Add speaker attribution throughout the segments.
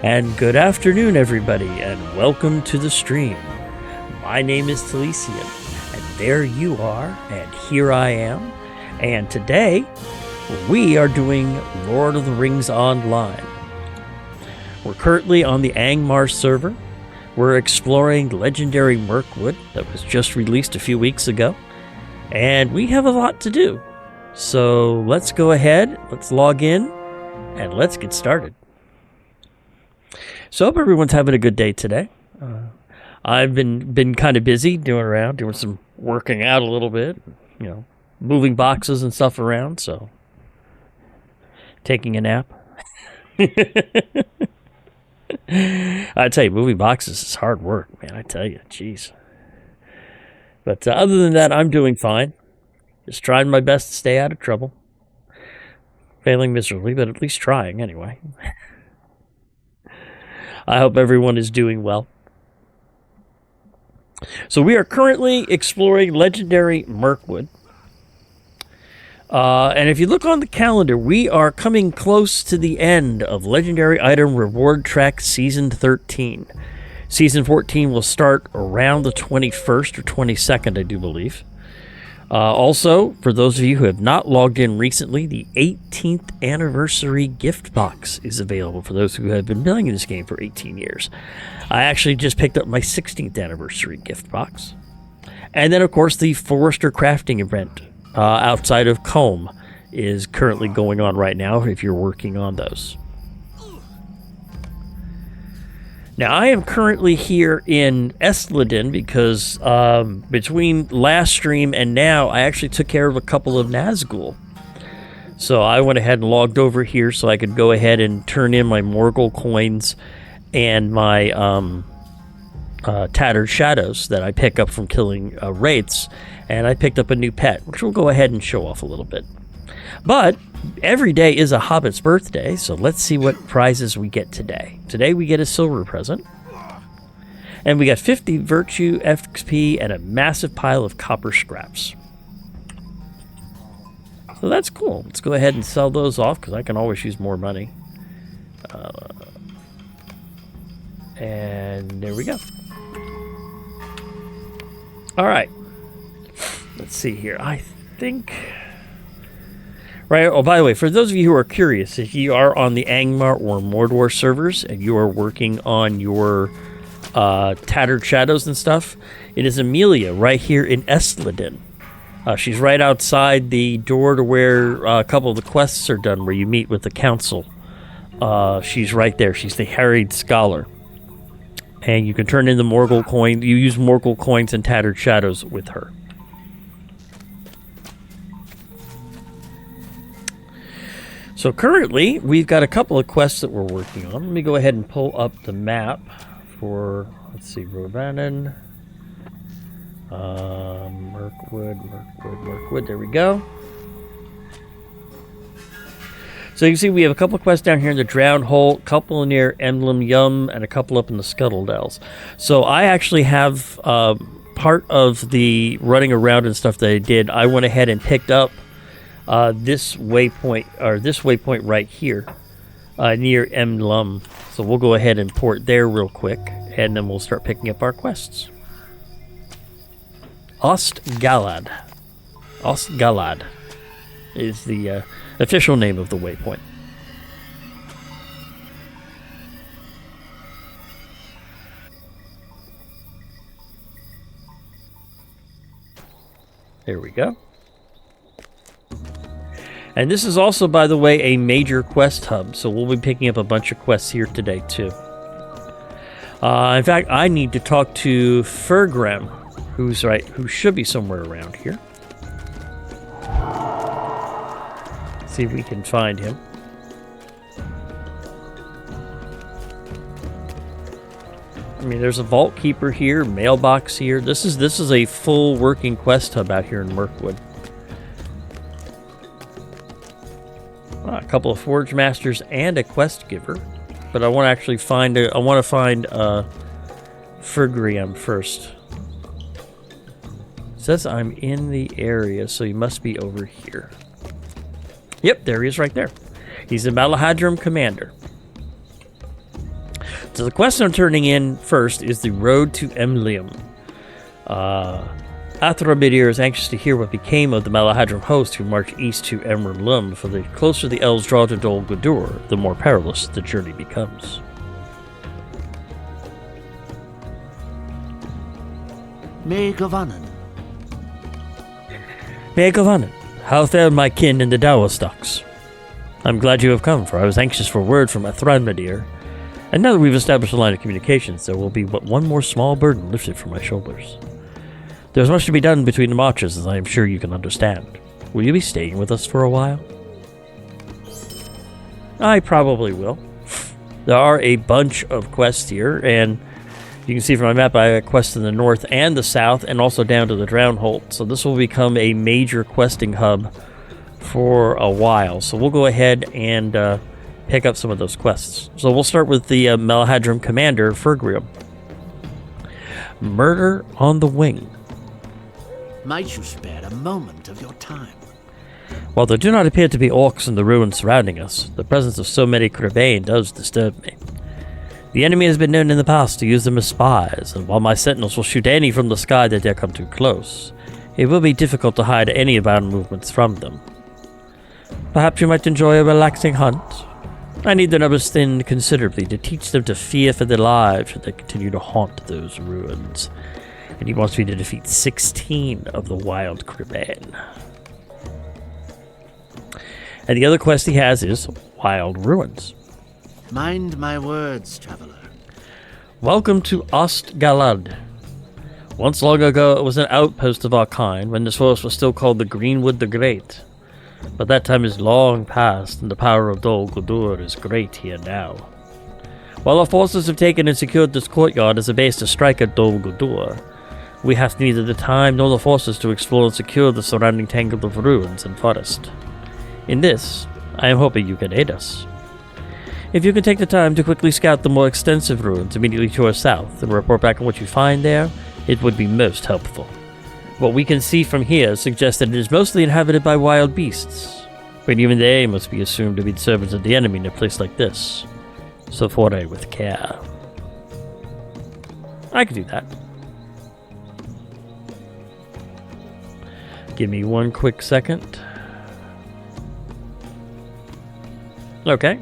Speaker 1: And good afternoon, everybody, and welcome to the stream. My name is Talisian, and there you are, and here I am. And today, we are doing Lord of the Rings Online. We're currently on the Angmar server. We're exploring Legendary Mirkwood that was just released a few weeks ago. And we have a lot to do. So let's go ahead, let's log in, and let's get started. So I hope everyone's having a good day today. I've been kind of busy doing some working out a little bit, moving boxes and stuff around, so taking a nap. I tell you, moving boxes is hard work, man. I tell you, jeez. But other than that, I'm doing fine. Just trying my best to stay out of trouble. Failing miserably, but at least trying anyway. I hope everyone is doing well. So we are currently exploring Legendary Mirkwood. And if you look on the calendar, we are coming close to the end of Legendary Item Reward Track Season 13. Season 14 will start around the 21st or 22nd, I do believe. Also, for those of you who have not logged in recently, the 18th anniversary gift box is available for those who have been playing this game for 18 years. I actually just picked up my 16th anniversary gift box. And then, of course, the Forester crafting event outside of Combe is currently going on right now if you're working on those. Now, I am currently here in Estleden because between last stream and now, I actually took care of a couple of Nazgul. So I went ahead and logged over here so I could go ahead and turn in my Morgul coins and my Tattered Shadows that I pick up from killing wraiths. And I picked up a new pet, which we'll go ahead and show off a little bit. But every day is a Hobbit's birthday, so let's see what prizes we get today. Today we get a silver present. And we got 50 virtue XP and a massive pile of copper scraps. So that's cool. Let's go ahead and sell those off, because I can always use more money. And there we go. Alright. Let's see here. I think... Right. Oh, by the way, for those of you who are curious, if you are on the Angmar or Mordor servers and you are working on your Tattered Shadows and stuff, it is Amelia right here in Estleden. She's right outside the door to where a couple of the quests are done, where you meet with the council. She's right there. She's the harried scholar. And you can turn in the Morgul coin. You use Morgul coins and Tattered Shadows with her. So currently, we've got a couple of quests that we're working on. Let me go ahead and pull up the map for, let's see, Robanan, Mirkwood, there we go. So you can see we have a couple of quests down here in the Drowned Hole, a couple near Emblem Yum, and a couple up in the Scuttle Dells. So I actually have part of the running around and stuff that I did. I went ahead and picked up this waypoint right here near Emblem. So we'll go ahead and port there real quick, and then we'll start picking up our quests. Ostgalad is the official name of the waypoint. There we go. And this is also, by the way, a major quest hub, so we'll be picking up a bunch of quests here today, too. In fact, I need to talk to Fergram, who should be somewhere around here. See if we can find him. I mean, there's a vault keeper here, mailbox here. This is a full working quest hub out here in Mirkwood. A couple of Forge Masters and a Quest Giver. But I want to actually find Fergrium first. It says I'm in the area, so he must be over here. Yep, there he is right there. He's the Malahadrum commander. So the quest I'm turning in first is the Road to Emlium. Athramidir is anxious to hear what became of the Malahadrim host who marched east to Emrlum, for the closer the elves draw to Dol Guldur, the more perilous the journey becomes.
Speaker 2: May Govanen.
Speaker 1: May Govanen, how fare my kin in the Dawastocks? I'm glad you have come, for I was anxious for word from Athramidir. And now that we've established a line of communications, there will be but one more small burden lifted from my shoulders. There's much to be done between the marches, as I am sure you can understand. Will you be staying with us for a while? I probably will. There are a bunch of quests here, and you can see from my map I have quests in the north and the south, and also down to the Drownholt. So this will become a major questing hub for a while. So we'll go ahead and pick up some of those quests. So we'll start with the Malahadrim commander, Fergrim. Murder on the Wing.
Speaker 2: Might you spare a moment of your time?
Speaker 1: While there do not appear to be orcs in the ruins surrounding us, the presence of so many Crebain does disturb me. The enemy has been known in the past to use them as spies, and while my sentinels will shoot any from the sky that dare come too close, it will be difficult to hide any of our movements from them. Perhaps you might enjoy a relaxing hunt? I need the numbers thinned considerably to teach them to fear for their lives should they continue to haunt those ruins. And he wants me to defeat 16 of the wild Crebain. And the other quest he has is Wild Ruins.
Speaker 2: Mind my words, traveler.
Speaker 1: Welcome to Ostgalad. Once long ago, it was an outpost of our kind, when this forest was still called the Greenwood the Great. But that time is long past, and the power of Dol Guldur is great here now. While our forces have taken and secured this courtyard as a base to strike at Dol Guldur, we have neither the time nor the forces to explore and secure the surrounding tangle of ruins and forest. In this, I am hoping you can aid us. If you can take the time to quickly scout the more extensive ruins immediately to our south and report back on what you find there, it would be most helpful. What we can see from here suggests that it is mostly inhabited by wild beasts, but even they must be assumed to be the servants of the enemy in a place like this. So foray with care. I could do that. Give me one quick second. Okay.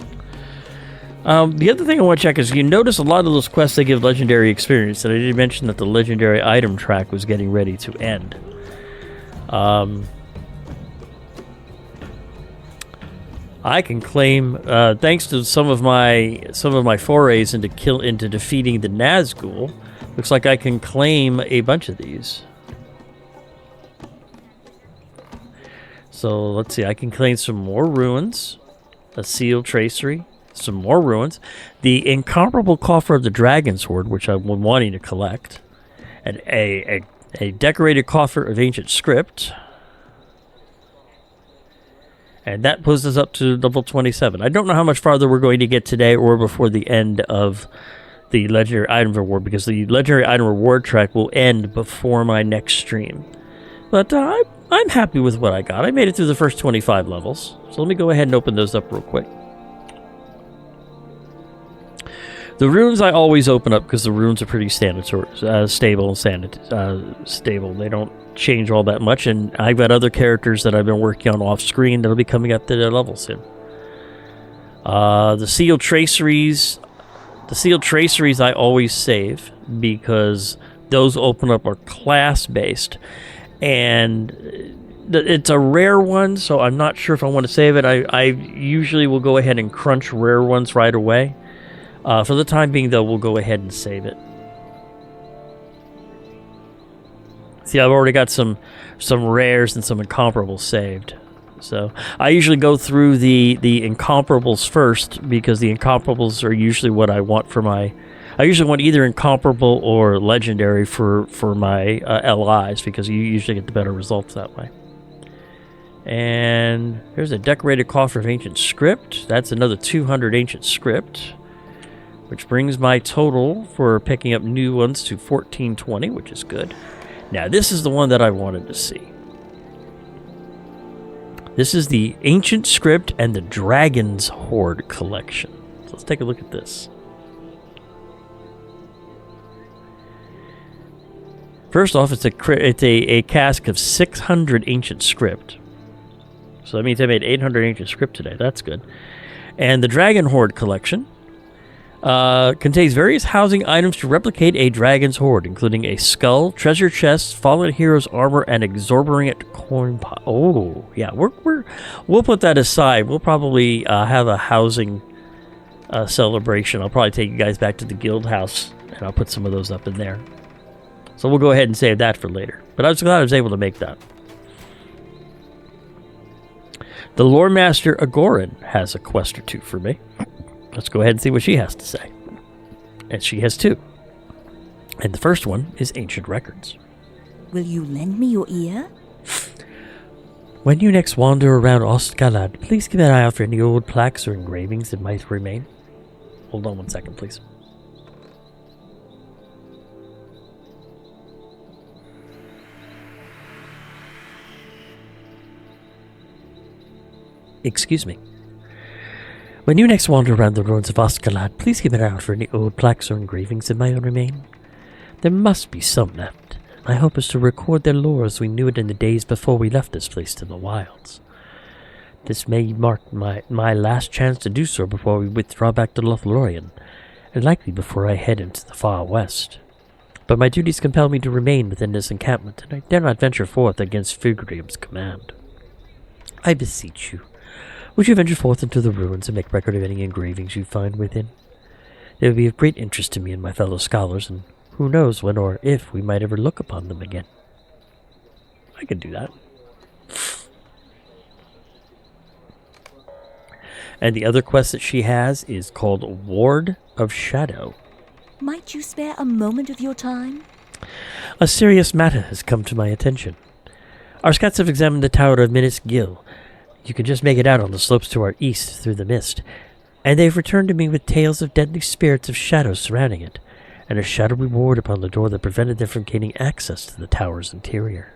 Speaker 1: The other thing I want to check is you notice a lot of those quests they give legendary experience, and I did mention that the legendary item track was getting ready to end. I can claim, thanks to some of my forays into defeating the Nazgul, looks like I can claim a bunch of these. So let's see, I can claim some more ruins, a sealed tracery, some more ruins, the incomparable coffer of the Dragon's Hoard, which I've been wanting to collect, and a decorated coffer of ancient script, and that pulls us up to level 27. I don't know how much farther we're going to get today or before the end of the legendary item reward, because the legendary item reward track will end before my next stream. But I'm happy with what I got. I made it through the first 25 levels, so let me go ahead and open those up real quick. The runes I always open up because the runes are pretty stable and stable. They don't change all that much, and I've got other characters that I've been working on off screen that'll be coming up to their level soon. The sealed traceries I always save because those open up are class based, and it's a rare one, so I'm not sure if I want to save it. I usually will go ahead and crunch rare ones right away. For the time being, though, we'll go ahead and save it. See, I've already got some rares and some incomparables saved. So I usually go through the incomparables first, because the incomparables are usually what I want for my... I usually want either incomparable or legendary for my LIs, because you usually get the better results that way. And there's a decorated coffer of ancient script. That's another 200 ancient script, which brings my total for picking up new ones to 1420, which is good. Now, this is the one that I wanted to see. This is the Ancient Script and the Dragon's Hoard collection. So let's take a look at this. First off, it's a cask of 600 ancient script. So that means I made 800 ancient script today. That's good. And the Dragon Horde collection contains various housing items to replicate a dragon's hoard, including a skull, treasure chest, fallen heroes armor, and exorbitant coin pot. Oh, yeah, we'll put that aside. We'll probably have a housing celebration. I'll probably take you guys back to the guild house, and I'll put some of those up in there. So we'll go ahead and save that for later. But I was glad I was able to make that. The Lore Master Agorin has a quest or two for me. Let's go ahead and see what she has to say. And she has two. And the first one is Ancient Records.
Speaker 3: Will you lend me your ear?
Speaker 1: When you next wander around Ostgalad, please keep an eye out for any old plaques or engravings that might remain. Hold on 1 second, please. Excuse me. When you next wander around the ruins of Ostgalad, please keep an eye out for any old plaques or engravings that might remain. There must be some left. My hope is to record their lore as we knew it in the days before we left this place to the wilds. This may mark my last chance to do so before we withdraw back to LOTRO, and likely before I head into the far west. But my duties compel me to remain within this encampment, and I dare not venture forth against Fugrium's command. I beseech you, would you venture forth into the ruins and make record of any engravings you find within? They would be of great interest to me and my fellow scholars, and who knows when or if we might ever look upon them again. I can do that. And the other quest that she has is called Ward of Shadow.
Speaker 3: Might you spare a moment of your time?
Speaker 1: A serious matter has come to my attention. Our scouts have examined the tower of Minas Gil. You can just make it out on the slopes to our east through the mist, and they've returned to me with tales of deadly spirits of shadows surrounding it, and a shadowy ward upon the door that prevented them from gaining access to the tower's interior.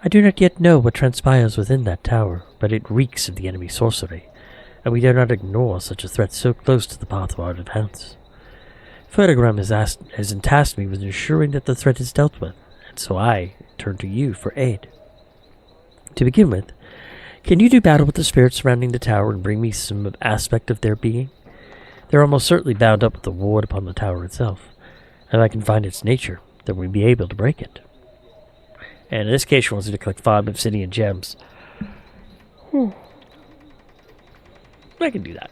Speaker 1: I do not yet know what transpires within that tower, but it reeks of the enemy sorcery, and we dare not ignore such a threat so close to the path of our defense. Ferdigram has tasked me with ensuring that the threat is dealt with, and so I turn to you for aid. To begin with, can you do battle with the spirits surrounding the tower and bring me some aspect of their being? They're almost certainly bound up with the ward upon the tower itself, and I can find its nature, then we'd be able to break it. And in this case, she wants you to collect 5 obsidian gems. I can do that.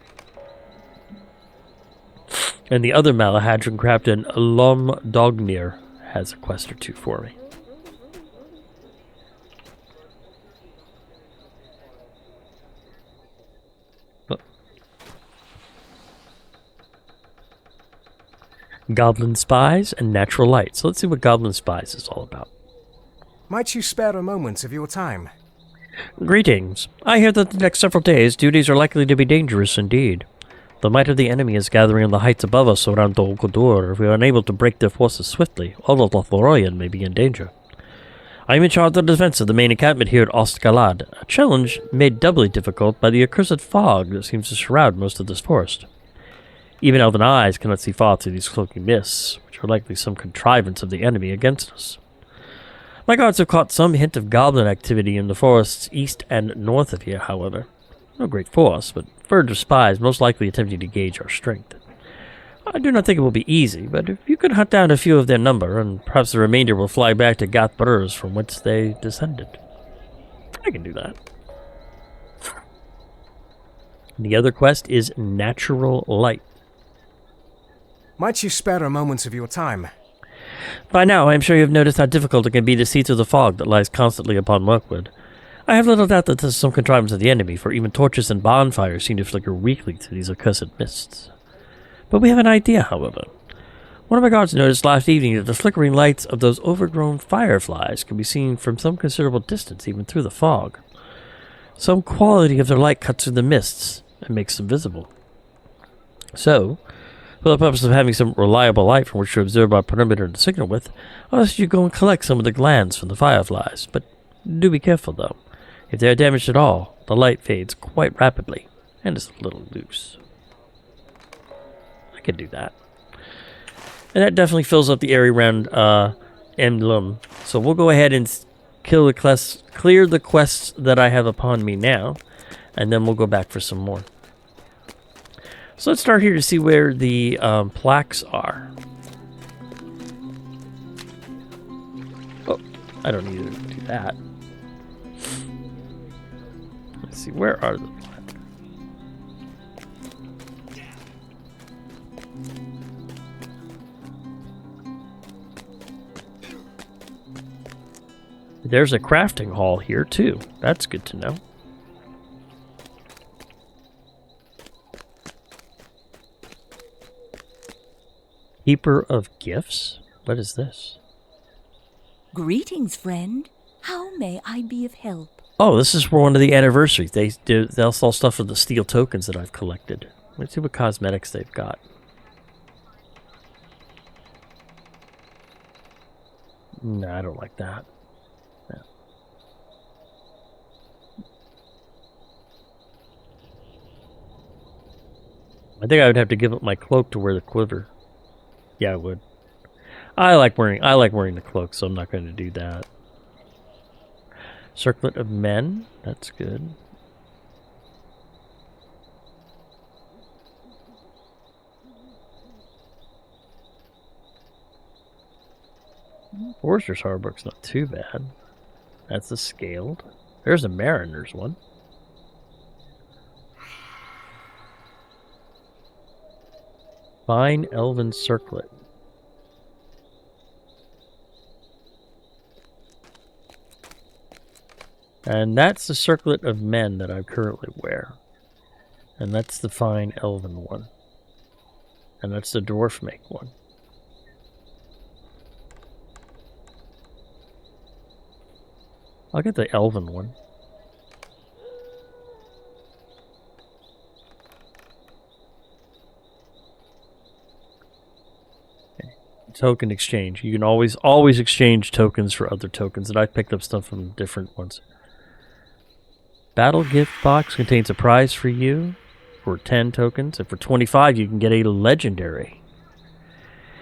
Speaker 1: And the other Malahadran Captain, Lom Dognir, has a quest or two for me. Goblin Spies and Natural Light. So let's see what Goblin Spies is all about.
Speaker 4: Might you spare a moment of your time?
Speaker 1: Greetings. I hear that the next several days duties are likely to be dangerous indeed. The might of the enemy is gathering on the heights above us around Dol Guldur. If we are unable to break their forces swiftly, all of LOTRO may be in danger. I am in charge of the defense of the main encampment here at Ostgalad, a challenge made doubly difficult by the accursed fog that seems to shroud most of this forest. Even elven eyes cannot see far through these cloaking mists, which are likely some contrivance of the enemy against us. My guards have caught some hint of goblin activity in the forests east and north of here, however. No great force, but further spies most likely attempting to gauge our strength. I do not think it will be easy, but if you could hunt down a few of their number, and perhaps the remainder will fly back to Gath Burrs from whence they descended. I can do that. The other quest is Natural Light.
Speaker 4: Might you spare a moment of your time?
Speaker 1: By now, I am sure you have noticed how difficult it can be to see through the fog that lies constantly upon Mirkwood. I have little doubt that this is some contrivance of the enemy, for even torches and bonfires seem to flicker weakly through these accursed mists. But we have an idea, however. One of my guards noticed last evening that the flickering lights of those overgrown fireflies can be seen from some considerable distance, even through the fog. Some quality of their light cuts through the mists and makes them visible. So, for the purpose of having some reliable light from which to observe our perimeter and signal with, I'll ask you to go and collect some of the glands from the fireflies. But do be careful, though. If they are damaged at all, the light fades quite rapidly and is a little loose. I could do that. And that definitely fills up the area around emblem. So we'll go ahead and kill the quests, clear the quests that I have upon me now, and then we'll go back for some more. So let's start here to see where the plaques are. Oh, I don't need to do that. Let's see, where are the plaques? There's a crafting hall here too. That's good to know. Keeper of Gifts? What is this?
Speaker 3: Greetings, friend. How may I be of help?
Speaker 1: Oh, this is for one of the anniversaries. They'll sell stuff for the steel tokens that I've collected. Let's see what cosmetics they've got. No, I don't like that. No. I think I would have to give up my cloak to wear the quiver. Yeah, I would. I like wearing the cloak, so I'm not going to do that. Circlet of Men, that's good. Forester's Hardbook's not too bad. That's a scaled. There's a Mariner's one. Fine Elven Circlet. And that's the Circlet of Men that I currently wear. And that's the Fine Elven one. And that's the Dwarf Make one. I'll get the Elven one. Token exchange. You can always exchange tokens for other tokens, and I picked up stuff from different ones. Battle gift box contains a prize for you for 10 tokens, and for 25 you can get a legendary.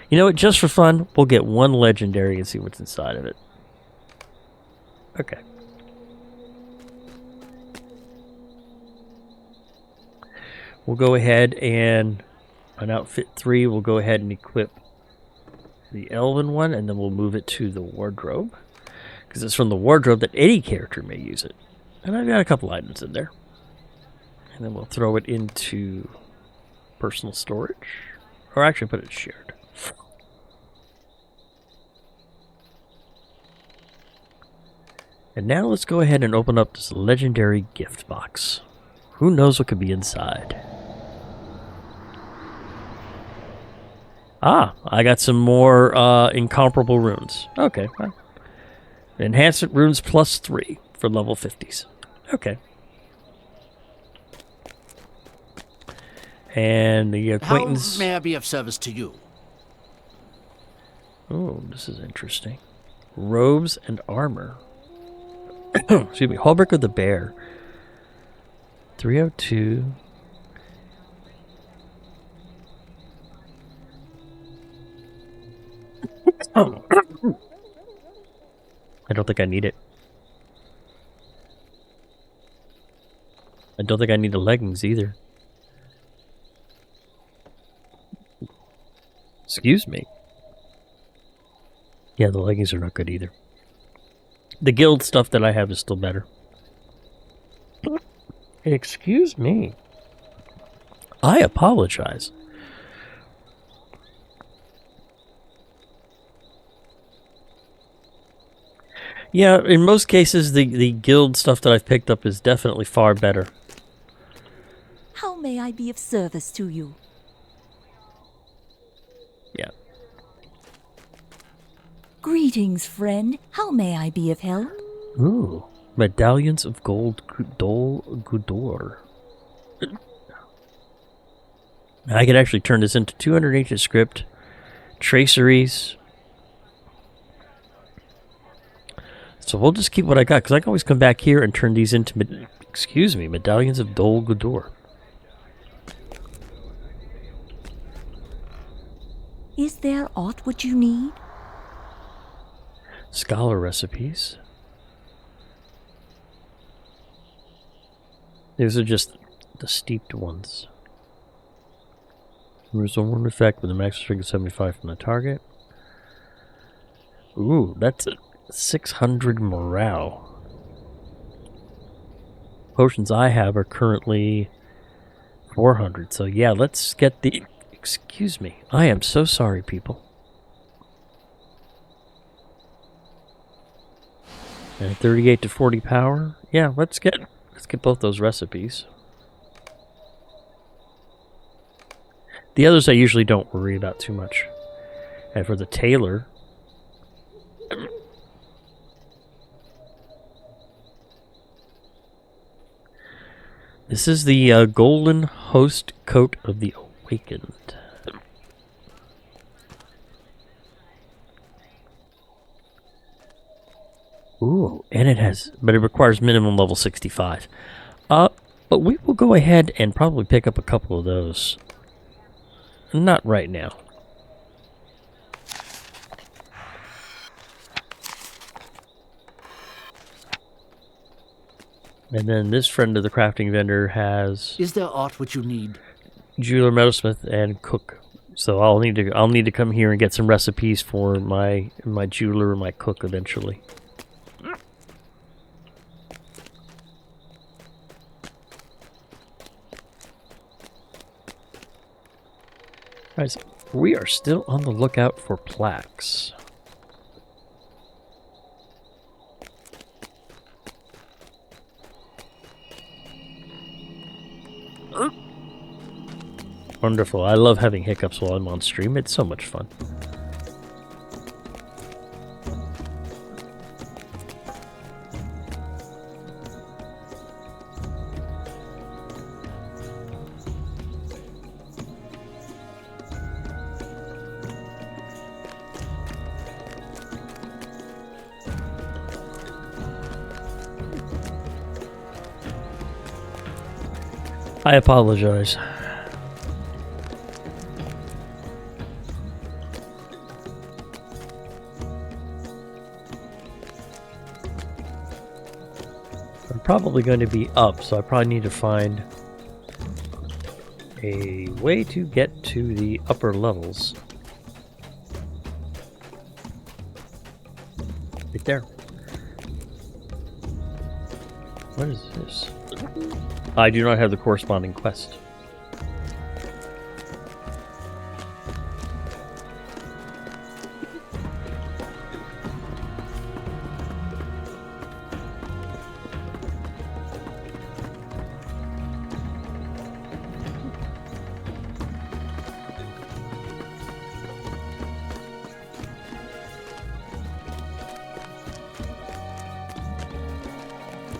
Speaker 1: You know what, just for fun, we'll get one legendary and see what's inside of it. Okay. We'll go ahead and on outfit 3 we'll go ahead and equip the Elven one, and then we'll move it to the wardrobe, because it's from the wardrobe that any character may use it. And I've got a couple items in there. And then we'll throw it into personal storage, or actually put it shared. And now let's go ahead and open up this legendary gift box. Who knows what could be inside? Ah, I got some more incomparable runes. Okay. Well, enhancement runes +3 for level 50s. Okay. And the acquaintance...
Speaker 2: How may I be of service to you?
Speaker 1: Oh, this is interesting. Robes and armor. Excuse me. Hallbreak of the Bear. 302... Oh. I don't think I need it. I don't think I need the leggings either. Excuse me. Yeah, the leggings are not good either. The guild stuff that I have is still better. Excuse me. I apologize. Yeah, in most cases, the guild stuff that I've picked up is definitely far better.
Speaker 3: How may I be of service to you?
Speaker 1: Yeah.
Speaker 3: Greetings, friend. How may I be of help?
Speaker 1: Ooh. Medallions of Gold Dol Gudor. I could actually turn this into 200 ancient script, traceries. So we'll just keep what I got, because I can always come back here and turn these into, medallions of Dol Gudor.
Speaker 3: Is there aught what you need?
Speaker 1: Scholar recipes. These are just the steeped ones. Removes a warm effect with a max strength of 75 from the target. Ooh, that's a 600 morale. Potions I have are currently 400. So yeah, let's get the... Excuse me. I am so sorry, people. And 38 to 40 power. Yeah, let's get both those recipes. The others I usually don't worry about too much. And for the tailor, this is the Golden Host Coat of the Awakened. Ooh, and it has, but it requires minimum level 65. But we will go ahead and probably pick up a couple of those. Not right now. And then this friend of the crafting vendor has...
Speaker 2: Is there aught which you need?
Speaker 1: Jeweler, metalsmith, and cook. So I'll need to come here and get some recipes for my jeweler and my cook eventually. Alright, so we are still on the lookout for plaques. Wonderful. I love having hiccups while I'm on stream. It's so much fun. I apologize. I'm probably going to be up, so I probably need to find a way to get to the upper levels. Right there. What is this? I do not have the corresponding quest.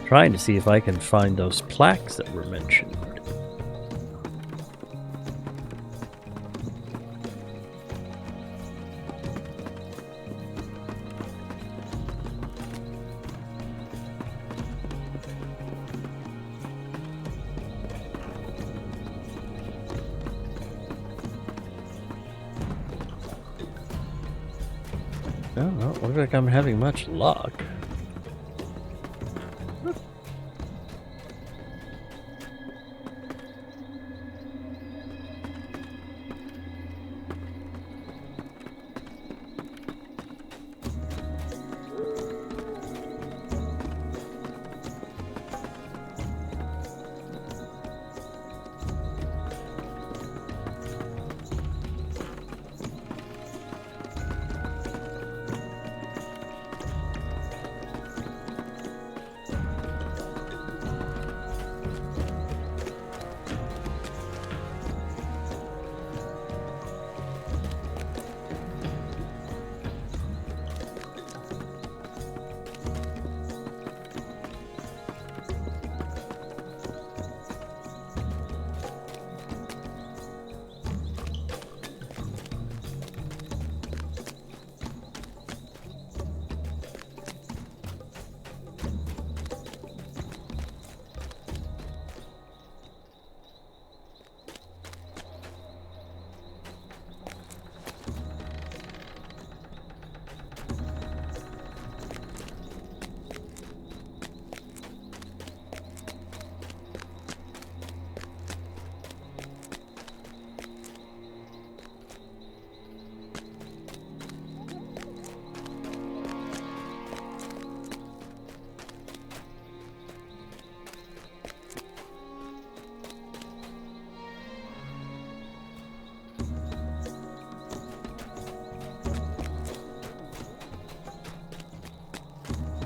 Speaker 1: Trying to see if I can find those plaques that were mentioned. Oh, well, looks like I'm having much luck.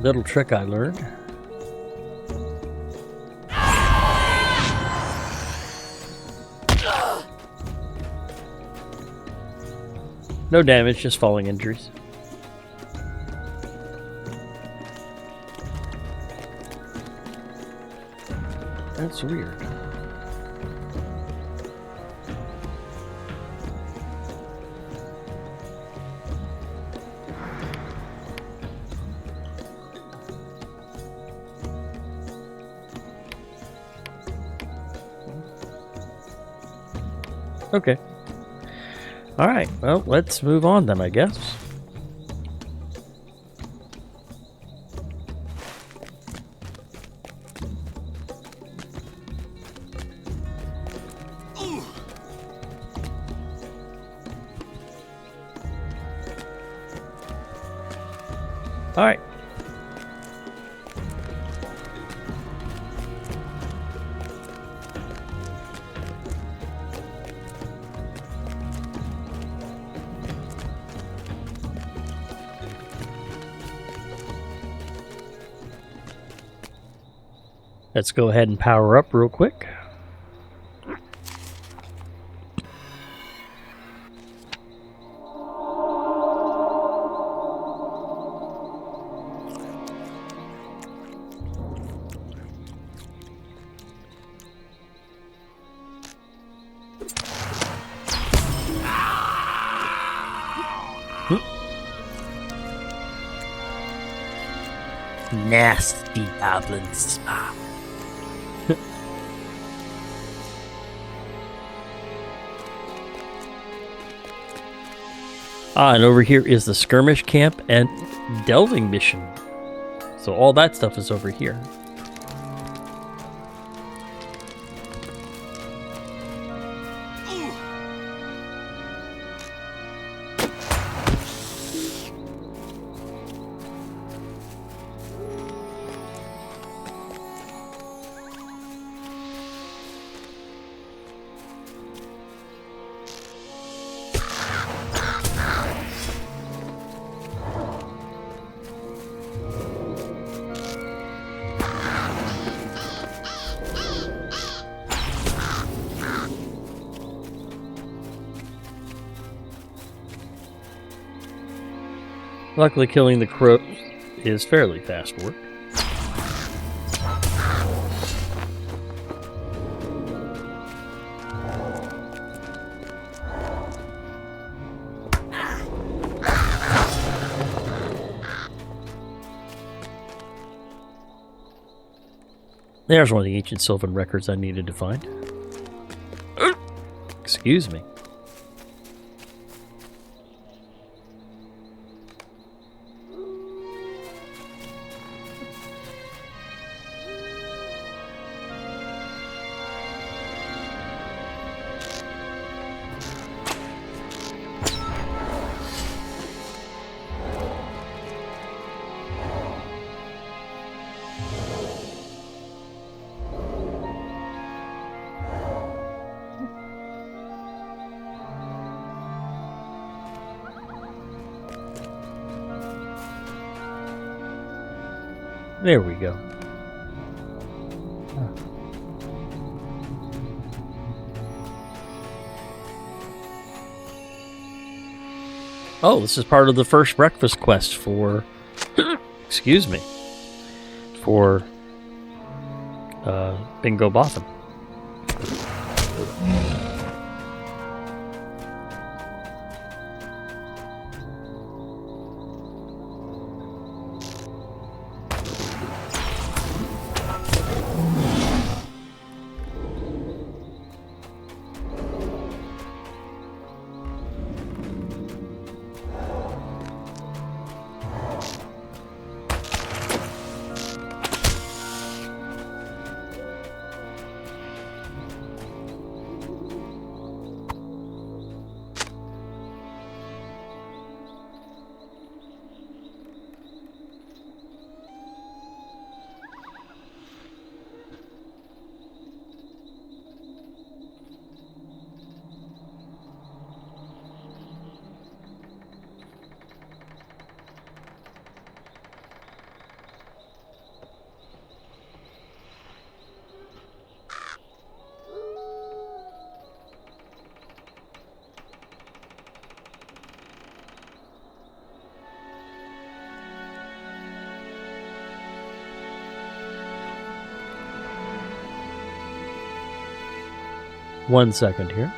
Speaker 1: Little trick I learned. No damage, just falling injuries. That's weird. Okay. All right. Well, let's move on then, I guess. All right. Let's go ahead and power up real quick.
Speaker 2: Nasty goblins.
Speaker 1: And over here is the skirmish camp and delving mission. So all that stuff is over here. Luckily, killing the crow is fairly fast work. There's one of the ancient Sylvan records I needed to find. Excuse me. There we go. Oh, this is part of the first breakfast quest for, excuse me, for Bingo Botham. 1 second here.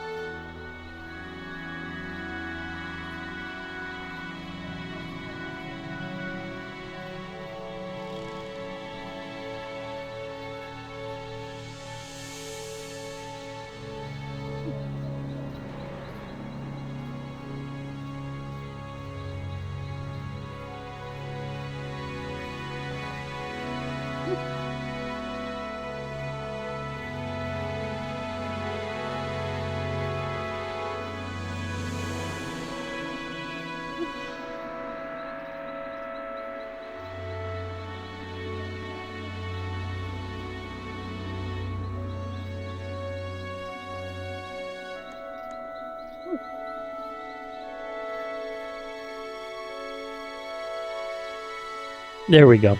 Speaker 1: There we go.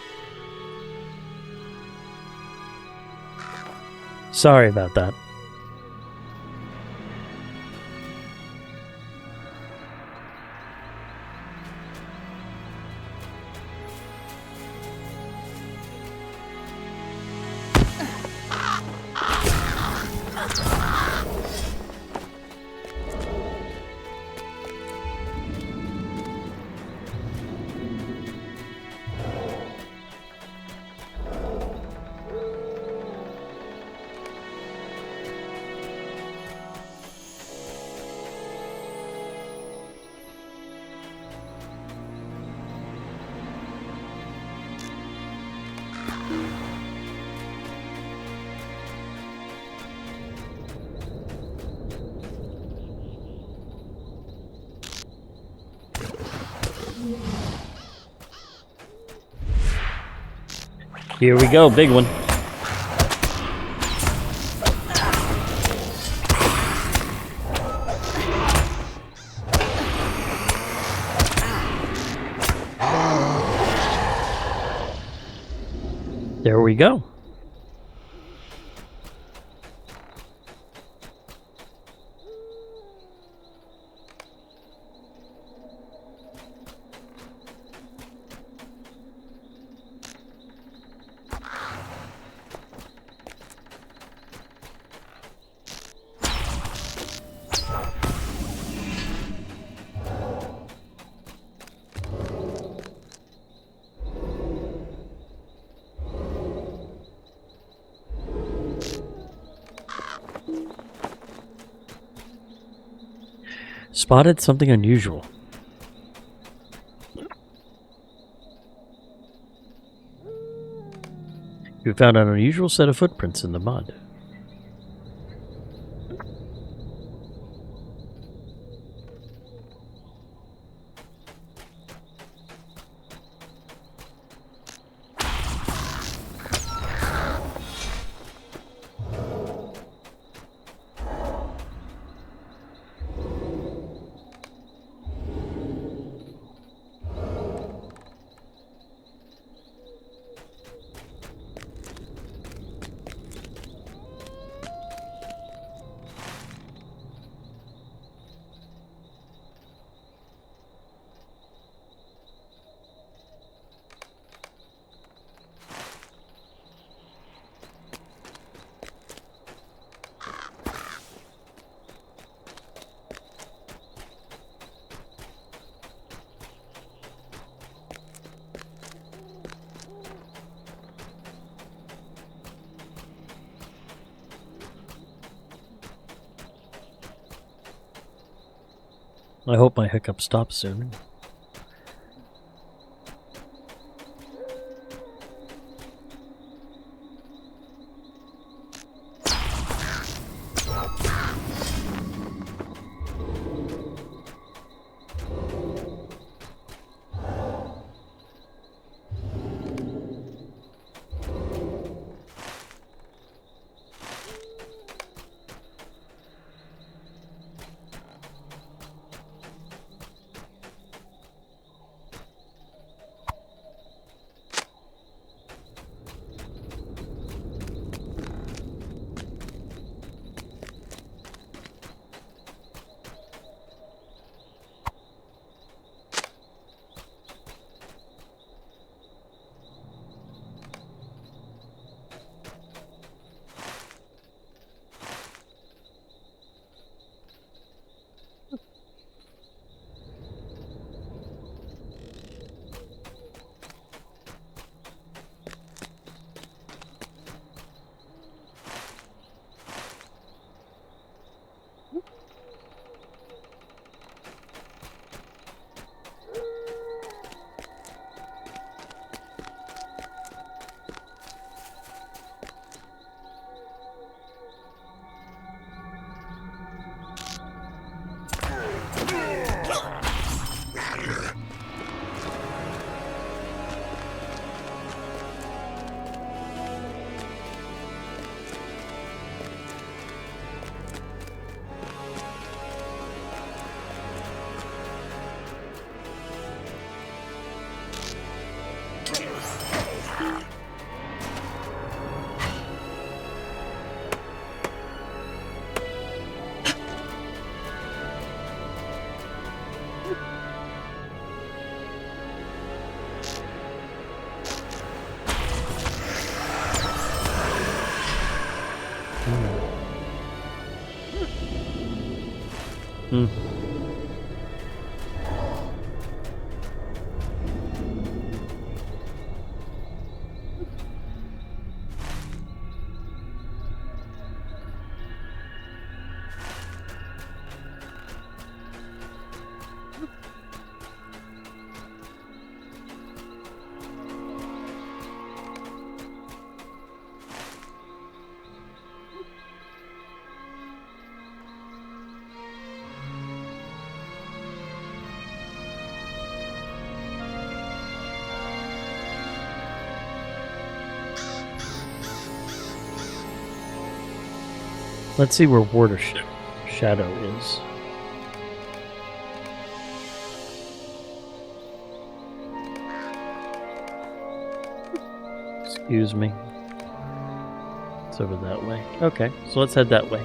Speaker 1: Sorry about that. Here we go, big one. There we go. Spotted something unusual. You found an unusual set of footprints in the mud. I hope my hiccup stops soon. Let's see where Ward Shadow is. Excuse me. It's over that way. Okay, so let's head that way.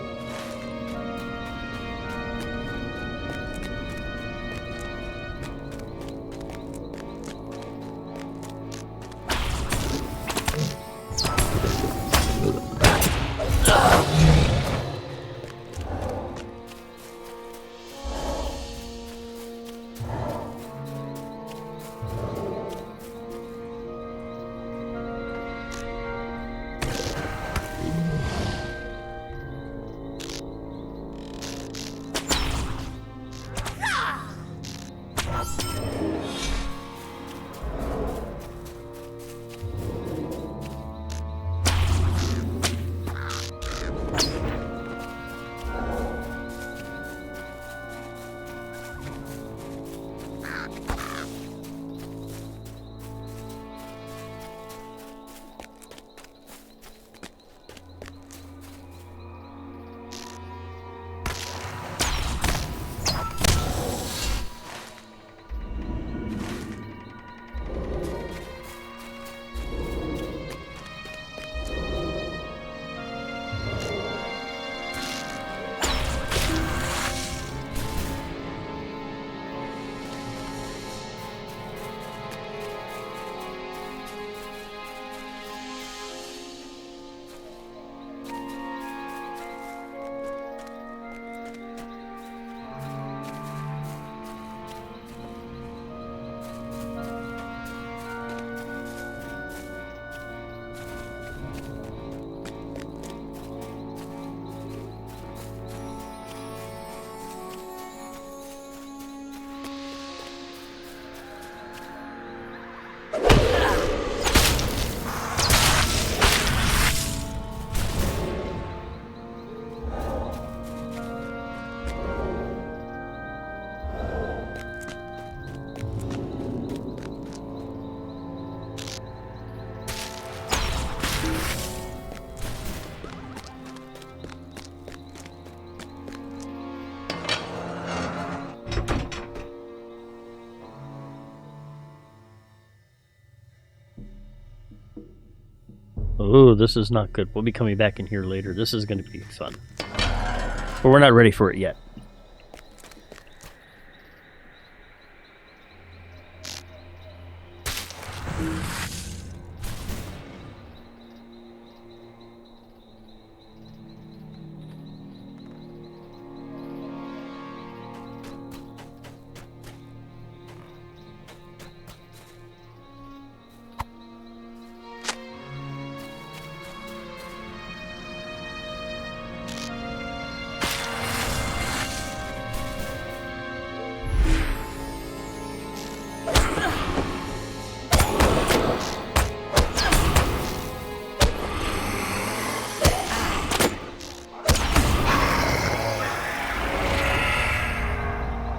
Speaker 1: Oh, this is not good. We'll be coming back in here later. This is going to be fun. But we're not ready for it yet.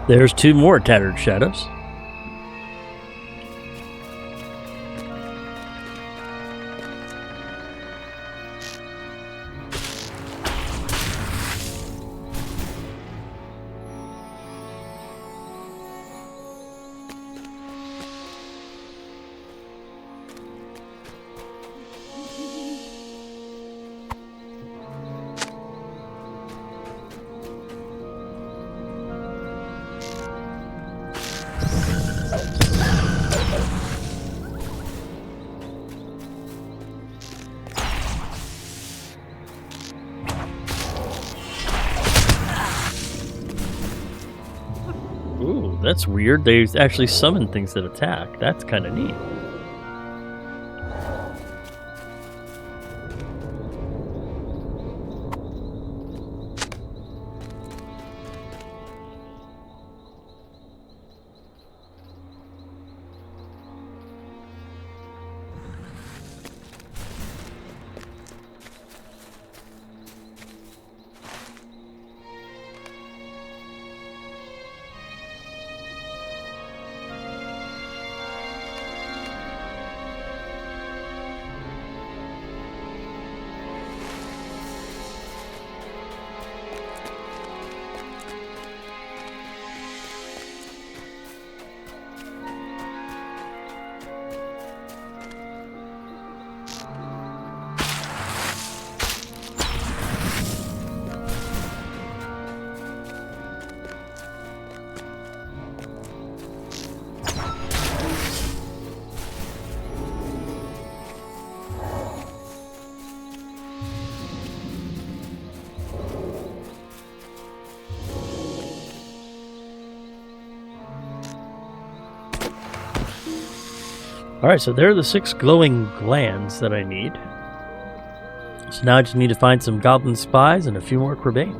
Speaker 1: There's two more tattered shadows. That's weird. They actually summon things that attack. That's kind of neat. Alright, so there are the 6 glowing glands that I need. So now I just need to find some goblin spies and a few more Crebain.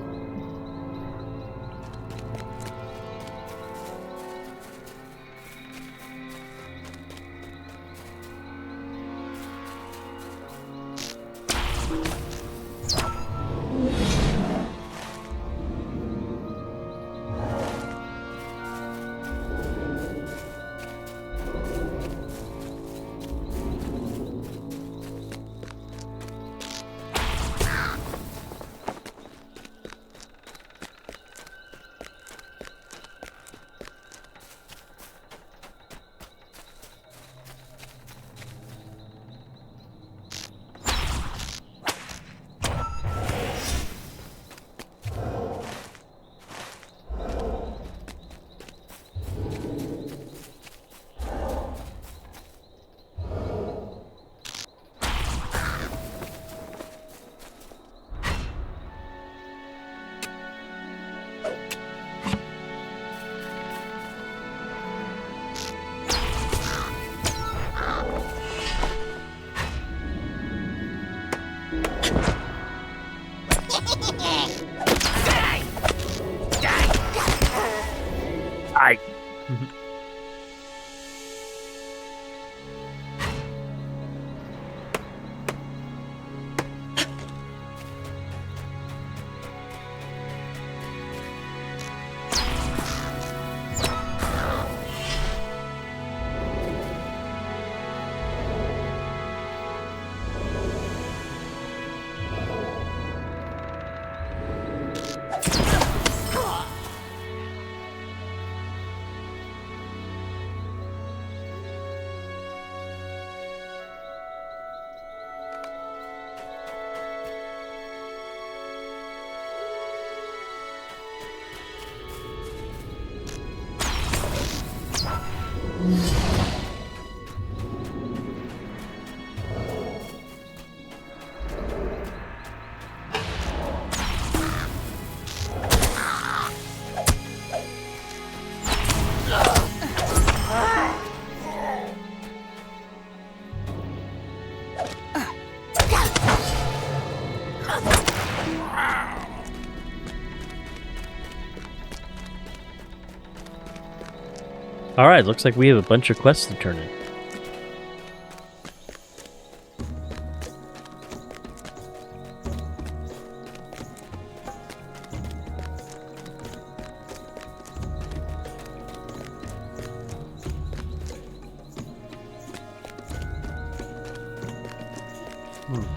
Speaker 1: Alright, looks like we have a bunch of quests to turn in.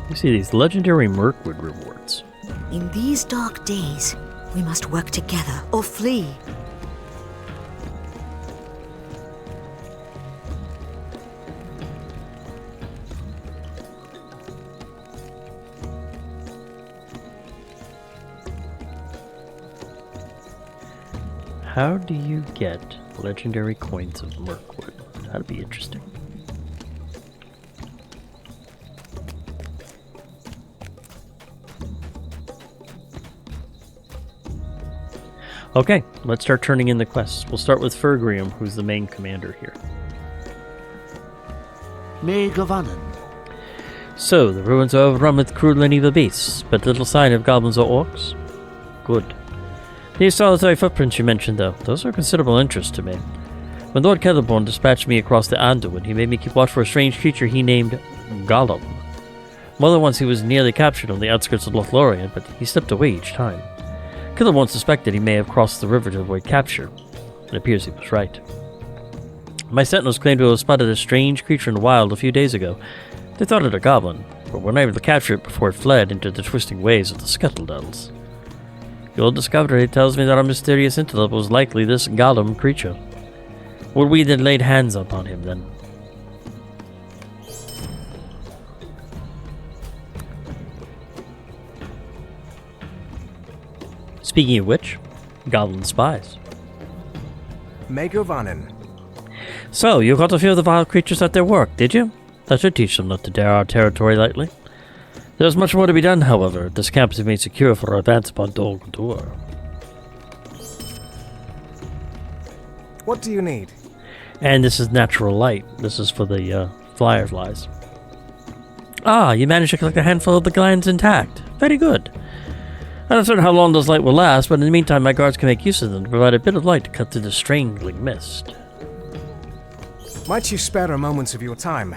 Speaker 1: You see these Legendary Mirkwood rewards.
Speaker 5: In these dark days, we must work together or flee.
Speaker 1: How do you get legendary coins of Mirkwood? That'd be interesting. Okay, let's start turning in the quests. We'll start with Fergrium, who's the main commander here.
Speaker 2: Me Govanen.
Speaker 1: So, the ruins are overrun with cruel and evil beasts, but little sign of goblins or orcs? Good. These solitary footprints you mentioned, though, those are of considerable interest to me. When Lord Celeborn dispatched me across the Anduin, he made me keep watch for a strange creature he named Gollum. More than once he was nearly captured on the outskirts of Lothlorien, but he slipped away each time. Celeborn suspected he may have crossed the river to avoid capture. It appears he was right. My sentinels claimed to have spotted a strange creature in the wild a few days ago. They thought it a goblin, but were unable to capture it before it fled into the twisting ways of the Scuttledells. The old discovery tells me that our mysterious intellect was likely this Gollum creature. Would we then laid hands upon him then? Speaking of which, goblin spies.
Speaker 4: Me Govanen.
Speaker 1: So, you got a few of the vile creatures at their work, did you? That should teach them not to dare our territory lightly. There's much more to be done, however. This camp is made secure for our advance upon Dol Guldur.
Speaker 4: What do you need?
Speaker 1: And this is natural light. This is for the fireflies. Ah, you managed to collect a handful of the glands intact. Very good. I'm not certain how long those light will last, but in the meantime my guards can make use of them to provide a bit of light to cut through the strangling mist.
Speaker 4: Might you spare a moment of your time?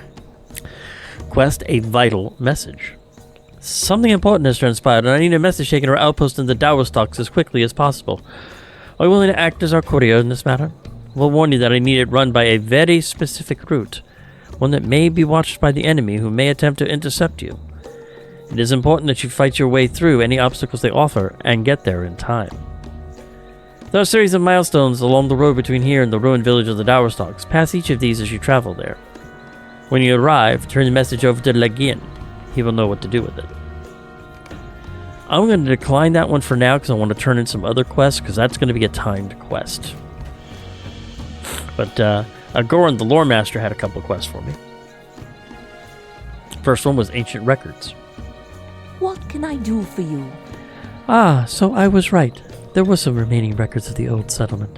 Speaker 1: Quest a vital message. Something important has transpired, and I need a message taken to our outpost in the Dowerstocks as quickly as possible. Are you willing to act as our courier in this matter? We'll warn you that I need it run by a very specific route, one that may be watched by the enemy who may attempt to intercept you. It is important that you fight your way through any obstacles they offer and get there in time. There are a series of milestones along the road between here and the ruined village of the Dowerstocks. Pass each of these as you travel there. When you arrive, turn the message over to Legin. He will know what to do with it. I'm going to decline that one for now because I want to turn in some other quests, because that's going to be a timed quest. But Goran the Lore Master had a couple of quests for me. First one was Ancient Records.
Speaker 3: What can I do for you?
Speaker 1: Ah, so I was right. There were some remaining records of the old settlement.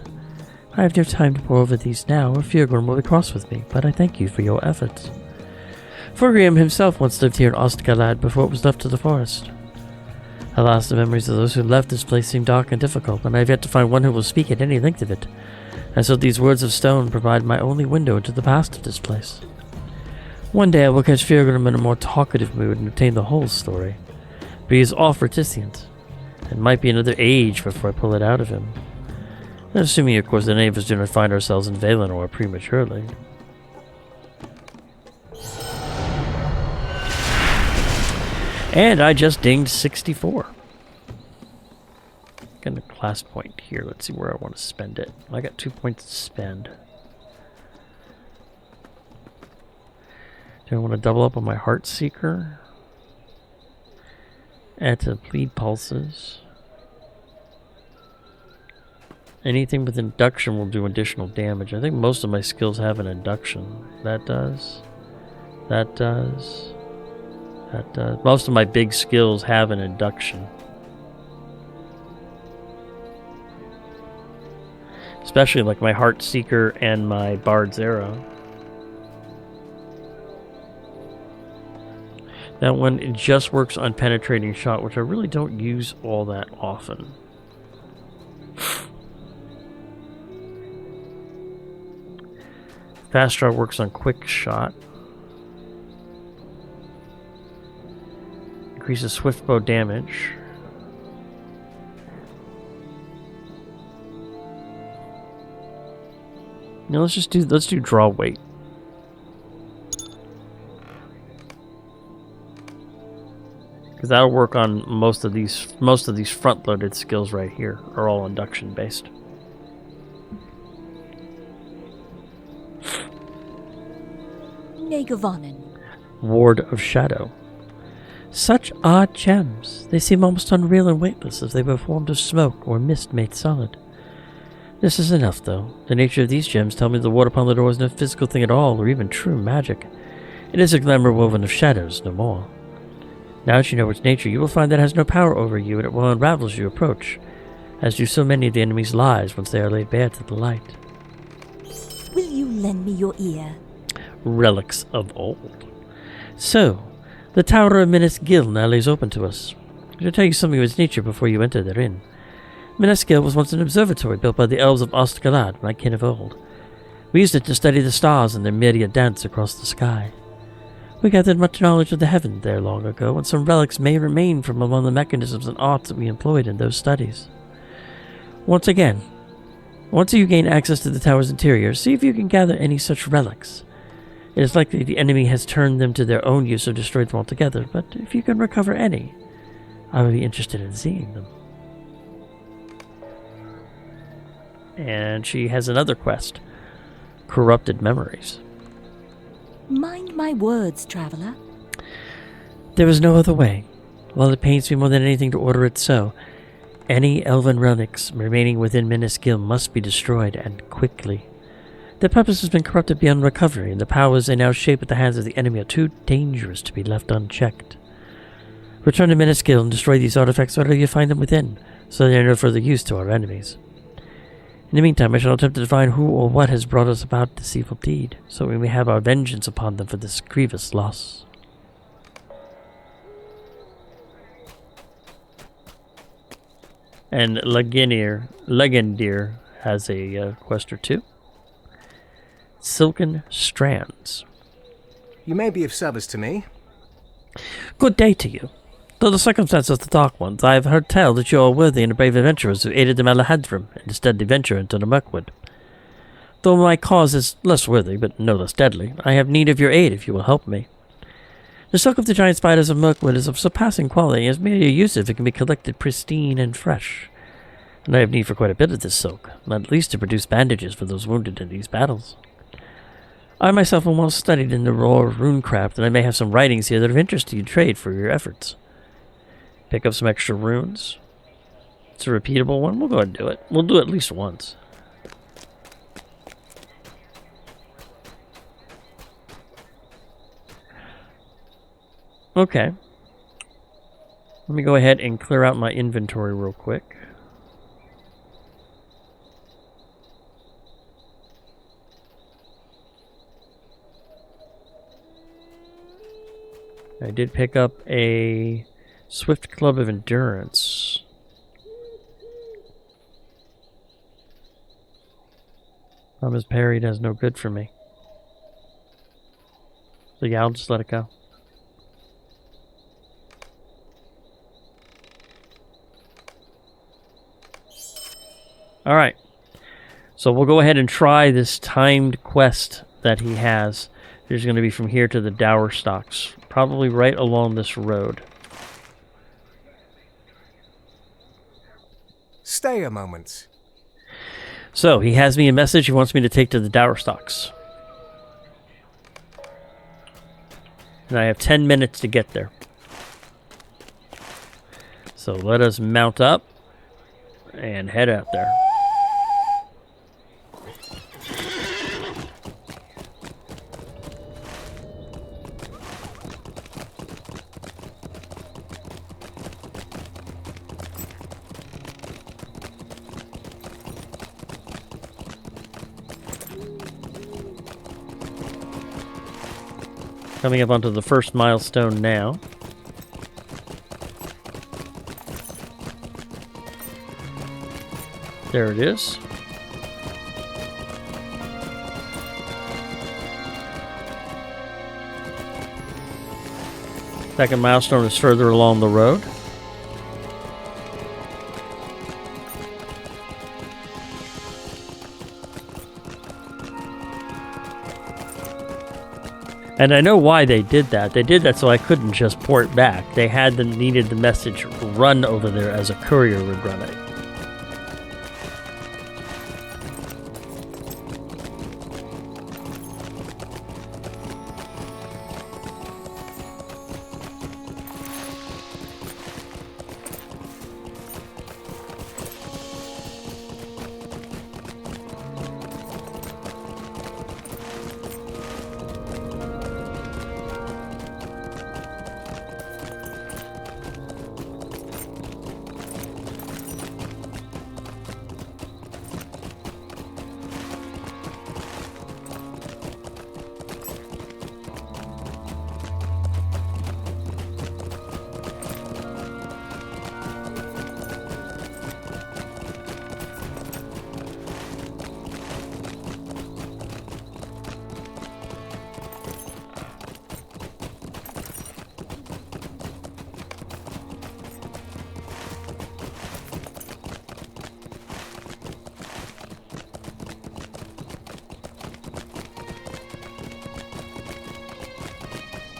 Speaker 1: I have no time to pour over these now, or Fjorgrim will be cross with me, but I thank you for your efforts. Fergrium himself once lived here in Ostgalad before it was left to the forest. Alas, the memories of those who left this place seem dark and difficult, and I have yet to find one who will speak at any length of it. And so these words of stone provide my only window into the past of this place. One day I will catch Fjorgrim in a more talkative mood and obtain the whole story. But he is off reticent. It might be another age before I pull it out of him. Assuming, of course, that any of us do not find ourselves in Valinor prematurely. And I just dinged 64. Getting a class point here. Let's see where I want to spend it. I got 2 points to spend. Do I want to double up on my Heart Seeker? Add to Bleed Pulses. Anything with induction will do additional damage. I think most of my skills have an induction. That does. That does. That does. Most of my big skills have an induction. Especially like my Heart Seeker and my Bard's Arrow. That one, it just works on Penetrating Shot, which I really don't use all that often. Fast Draw works on Quick Shot. Increases Swift Bow damage. Now let's do Draw Weight. Because that'll work on most of these front-loaded skills right here are all induction based.
Speaker 3: Negavanen.
Speaker 1: Ward of Shadow. Such odd gems. They seem almost unreal and weightless, as they were formed of smoke or mist made solid. This is enough, though. The nature of these gems tell me the ward upon the door is no physical thing at all, or even true magic. It is a glamour woven of shadows, no more. Now that you know its nature, you will find that it has no power over you, and it will unravel as you approach. as do so many of the enemy's lives once they are laid bare to the light.
Speaker 3: Will you lend me your ear?
Speaker 1: Relics of old. So, the Tower of Minas Gil now lays open to us. I should tell you something of its nature before you enter therein. Minas Gil was once an observatory built by the elves of Ostgalad, my kin of old. We used it to study the stars and their myriad dance across the sky. We gathered much knowledge of the heavens there long ago, and some relics may remain from among the mechanisms and arts that we employed in those studies. Once you gain access to the tower's interior, see if you can gather any such relics. It is likely the enemy has turned them to their own use or destroyed them altogether, but if you can recover any, I would be interested in seeing them. And she has another quest. Corrupted Memories.
Speaker 3: Mind my words, traveler.
Speaker 1: There is no other way. While it pains me more than anything to order it so, any elven relics remaining within Minas Gil must be destroyed, and quickly. Their purpose has been corrupted beyond recovery, and the powers they now shape at the hands of the enemy are too dangerous to be left unchecked. Return to Minas Gil and destroy these artifacts wherever you find them within, so they are no further use to our enemies. In the meantime, I shall attempt to define who or what has brought us about this evil deed, so we may have our vengeance upon them for this grievous loss. And Legendary has a quest or two. Silken Strands.
Speaker 4: You may be of service to me.
Speaker 1: Good day to you. Though the circumstances are dark ones, I have heard tell that you are worthy and brave adventurers who aided the Malahadrim in his deadly venture into the Mirkwood. Though my cause is less worthy, but no less deadly, I have need of your aid if you will help me. The silk of the giant spiders of Mirkwood is of surpassing quality and is merely a use if it can be collected pristine and fresh. And I have need for quite a bit of this silk, not at least to produce bandages for those wounded in these battles. I myself am well studied in the raw runecraft, and I may have some writings here that are of interest to you trade for your efforts. Pick up some extra runes. It's a repeatable one. We'll go ahead and do it. We'll do it at least once. Okay. Let me go ahead and clear out my inventory real quick. I did pick up a Swift Club of Endurance. Thomas parried has no good for me. So yeah, I'll just let it go. Alright. So we'll go ahead and try this timed quest that he has. There's going to be from here to the Dower Stocks. Probably right along this road.
Speaker 4: Stay a moment.
Speaker 1: So, he has me a message he wants me to take to the Dower Stocks. And I have 10 minutes to get there. So let us mount up and head out there. Coming up onto the first milestone now. There it is. Second milestone is further along the road. And I know why they did that. They did that so I couldn't just port back. They needed the message run over there as a courier would run it.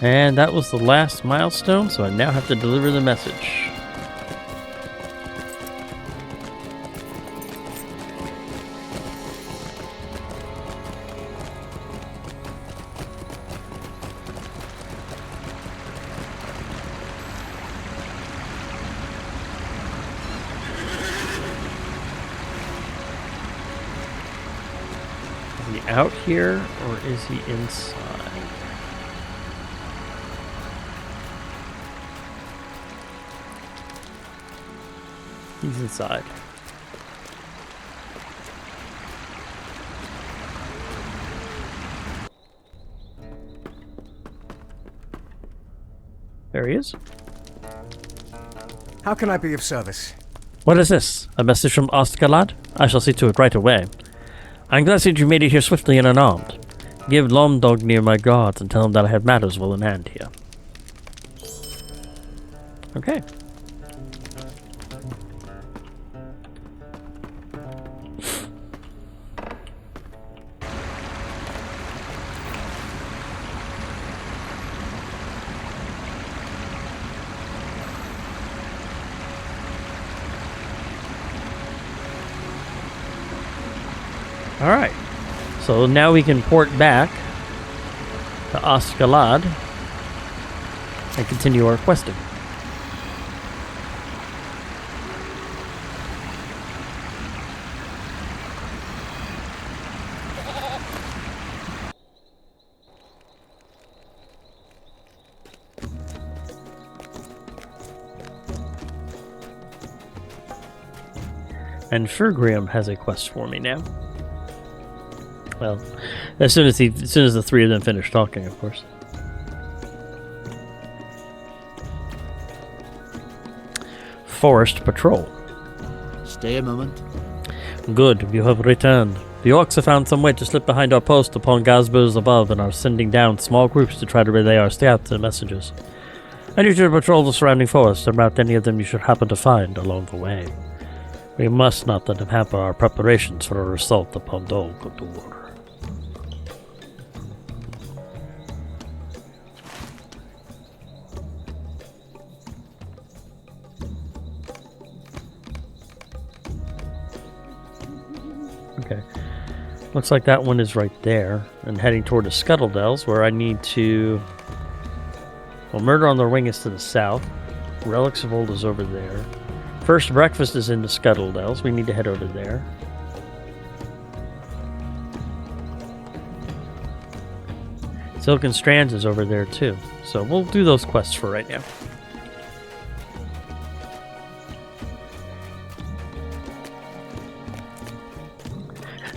Speaker 1: And that was the last milestone, so I now have to deliver the message. Is he out here, or is he inside? He's inside. There he is.
Speaker 4: How can I be of service?
Speaker 1: What is this? A message from Ostgalad? I shall see to it right away. I'm glad that you made it here swiftly and unarmed. Give Lomdog near my guards and tell him that I have matters well in hand here. Okay. Alright, so now we can port back to Ostgalad and continue our questing. And Fergrim has a quest for me now. Well, as soon as the three of them finish talking, of course. Forest Patrol.
Speaker 2: Stay a moment.
Speaker 1: Good, you have returned. The orcs have found some way to slip behind our post upon Gazbers above and are sending down small groups to try to relay our scouts and messages. I need you to patrol the surrounding forest and rout any of them you should happen to find along the way. We must not let them hamper our preparations for our assault upon Dol Guldur. Okay. Looks like that one is right there. And heading toward the Scuttledells, where I need to... Well, Murder on the Wing is to the south. Relics of Old is over there. First Breakfast is in the Scuttledells. We need to head over there. Silken Strands is over there too. So we'll do those quests for right now.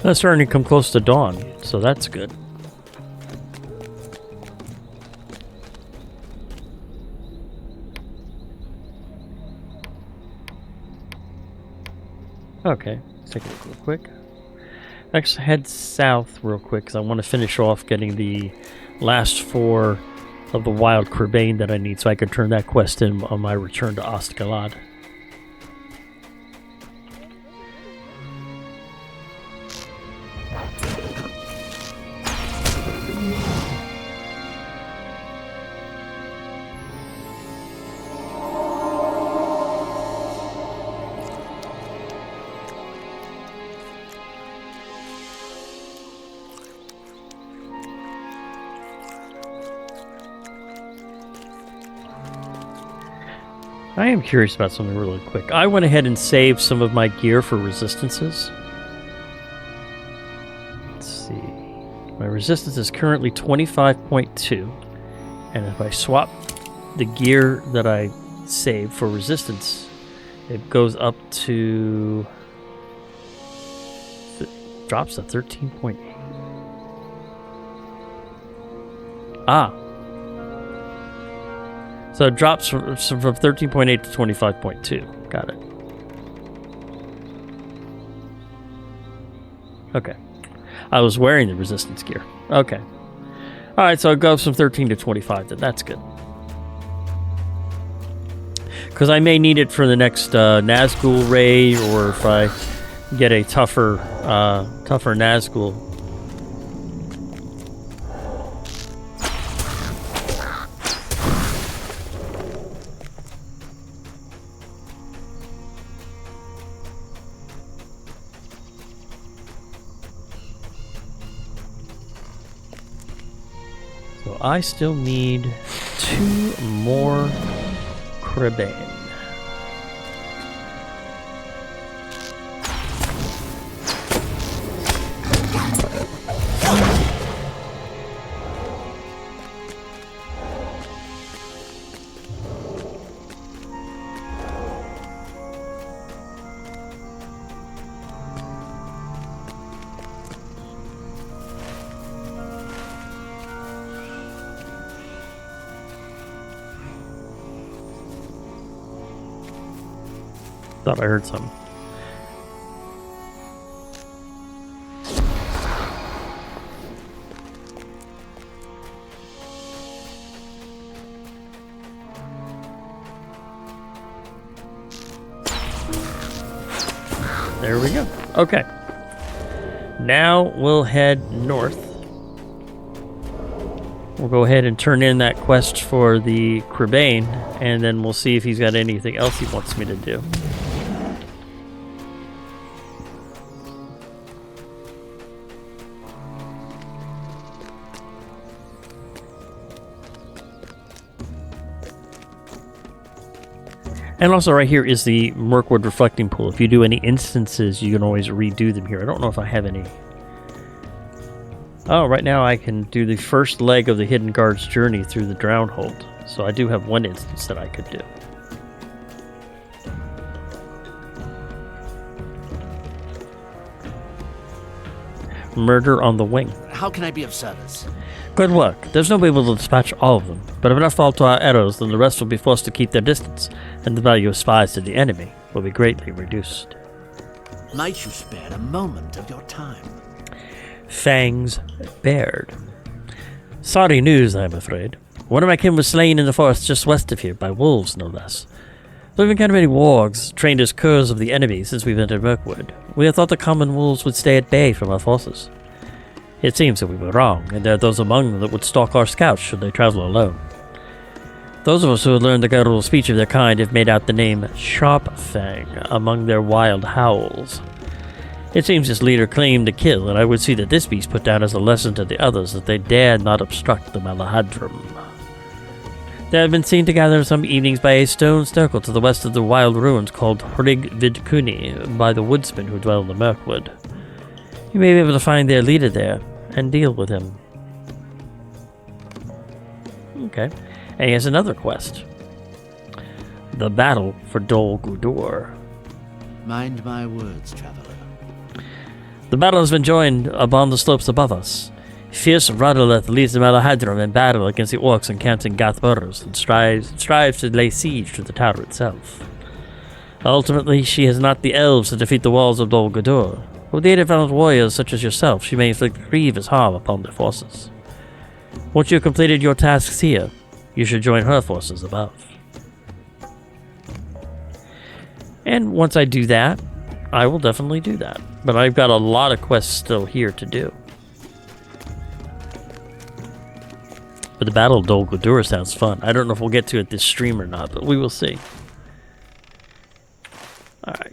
Speaker 1: It's starting to come close to dawn, so that's good. Okay, let's take a look real quick. Let's head south real quick, because I want to finish off getting the last 4 of the Wild Crebain that I need, so I can turn that quest in on my return to Ostgalad. I am curious about something really quick. I went ahead and saved some of my gear for resistances. Let's see. My resistance is currently 25.2. And if I swap the gear that I saved for resistance, it goes up to... It drops to 13.8. Ah. So it drops from 13.8 to 25.2. Got it. Okay. I was wearing the resistance gear. Okay. Alright, so it goes from 13 to 25 then. That's good. Because I may need it for the next Nazgul raid, or if I get a tougher Nazgul. So I still need 2 more Cribane. Thought I heard something. There we go. Okay. Now we'll head north. We'll go ahead and turn in that quest for the Cribane, and then we'll see if he's got anything else he wants me to do. And also right here is the Mirkwood reflecting pool. If you do any instances, you can always redo them here. I don't know if I have any. Oh, right now I can do the first leg of the Hidden Guard's journey through the Drownhold. So I do have one instance that I could do. Murder on the Wing.
Speaker 2: How can I be of service?
Speaker 1: Good work. There's no way we'll dispatch all of them, but if enough fall to our arrows, then the rest will be forced to keep their distance, and the value of spies to the enemy will be greatly reduced.
Speaker 2: Might you spare a moment of your time?
Speaker 1: Fangs bared. Sorry news, I'm afraid. One of my kin was slain in the forest just west of here, by wolves, no less. There have been kind of many wargs trained as curs of the enemy since we've entered Mirkwood. We had thought the common wolves would stay at bay from our forces. It seems that we were wrong, and there are those among them that would stalk our scouts should they travel alone. Those of us who have learned the guttural speech of their kind have made out the name Sharpfang among their wild howls. It seems this leader claimed to kill, and I would see that this beast put down as a lesson to the others that they dared not obstruct the Malahadrum. They have been seen together some evenings by a stone circle to the west of the wild ruins called Hrig Vidkuni by the woodsmen who dwell in the Mirkwood. You may be able to find their leader there and deal with him. Okay. And he has another quest. The battle for Dol Guldur.
Speaker 2: Mind my words, traveler.
Speaker 1: The battle has been joined upon the slopes above us. Fierce Radoleth leads the Malahadrum in battle against the orcs encamped in Gathburros and strives to lay siege to the tower itself. Ultimately, she has not the elves to defeat the walls of Dol Guldur. With the aid of valiant warriors such as yourself, she may inflict grievous harm upon their forces. Once you have completed your tasks here, you should join her forces above. And once I do that, I will definitely do that. But I've got a lot of quests still here to do. But the Battle of Dol Guldur sounds fun. I don't know if we'll get to it this stream or not, but we will see. Alright.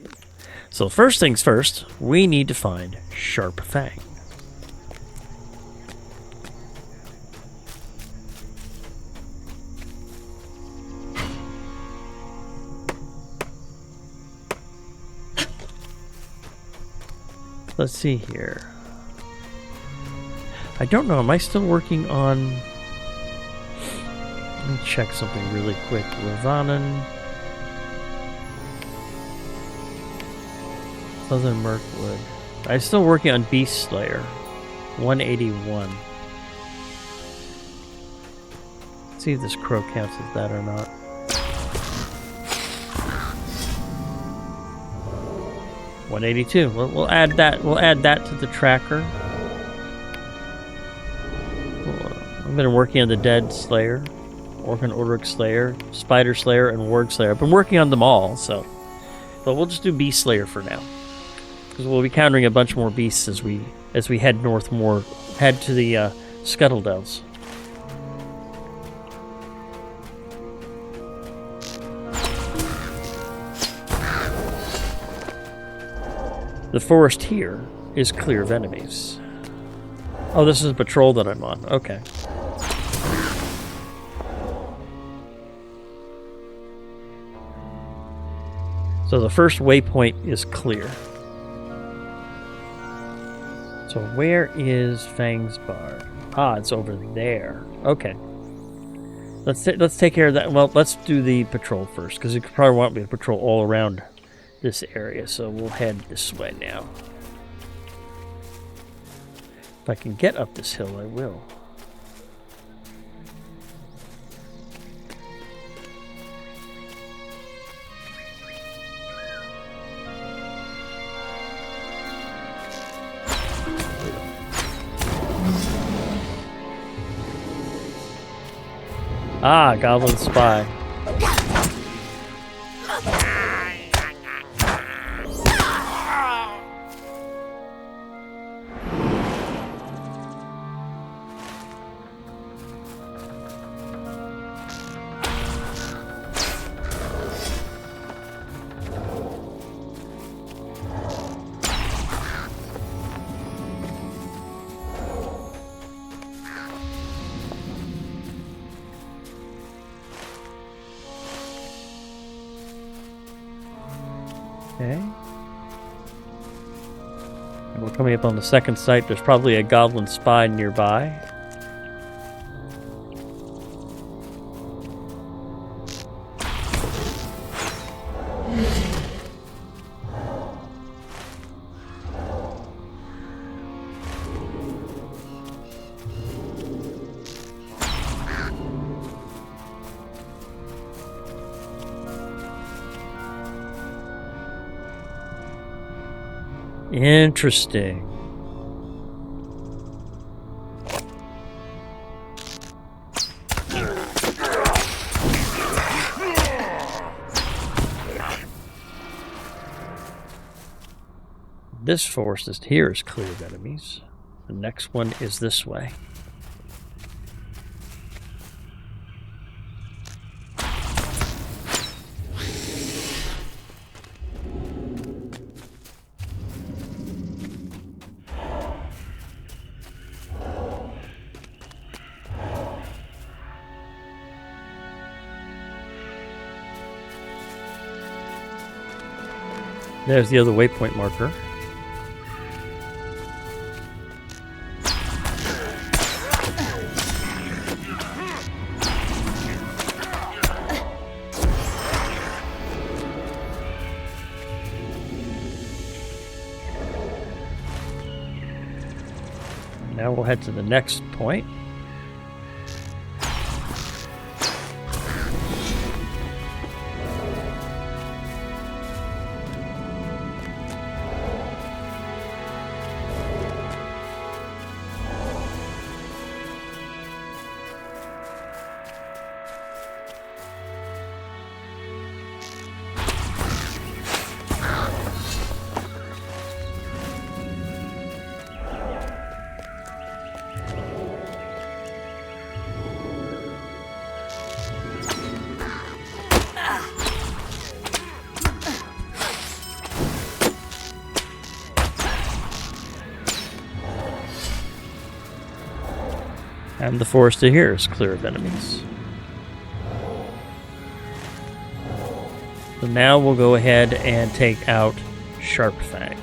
Speaker 1: So first things first, we need to find Sharpfang. Let's see here. I don't know, am I still working on... Let me check something really quick. Ravanan. Southern Mirkwood. I'm still working on Beast Slayer. 181. Let's see if this crow counts as that or not. $182. We'll add that. We'll add that to the tracker. I've been working on the Dead Slayer, Orkan Ulrich Slayer, Spider Slayer, and Warg Slayer. I've been working on them all, so. But we'll just do Beast Slayer for now, because we'll be countering a bunch more beasts as we head north more, head to the Scuttle Dells. The forest here is clear of enemies. Oh, this is a patrol that I'm on. Okay. So the first waypoint is clear. So where is Fang's Bard? Ah, it's over there. Okay. Let's take care of that. Well, let's do the patrol first, because you could probably want me to patrol all around this area. So we'll head this way now. If I can get up this hill, I will. Ah, Goblin Spy. Okay. And we're coming up on the second site. There's probably a Goblin Spy nearby. Interesting. This forest here is clear of enemies. The next one is this way. There's the other waypoint marker. Now we'll head to the next point. And the forest here is clear of enemies. So now we'll go ahead and take out Sharpfang.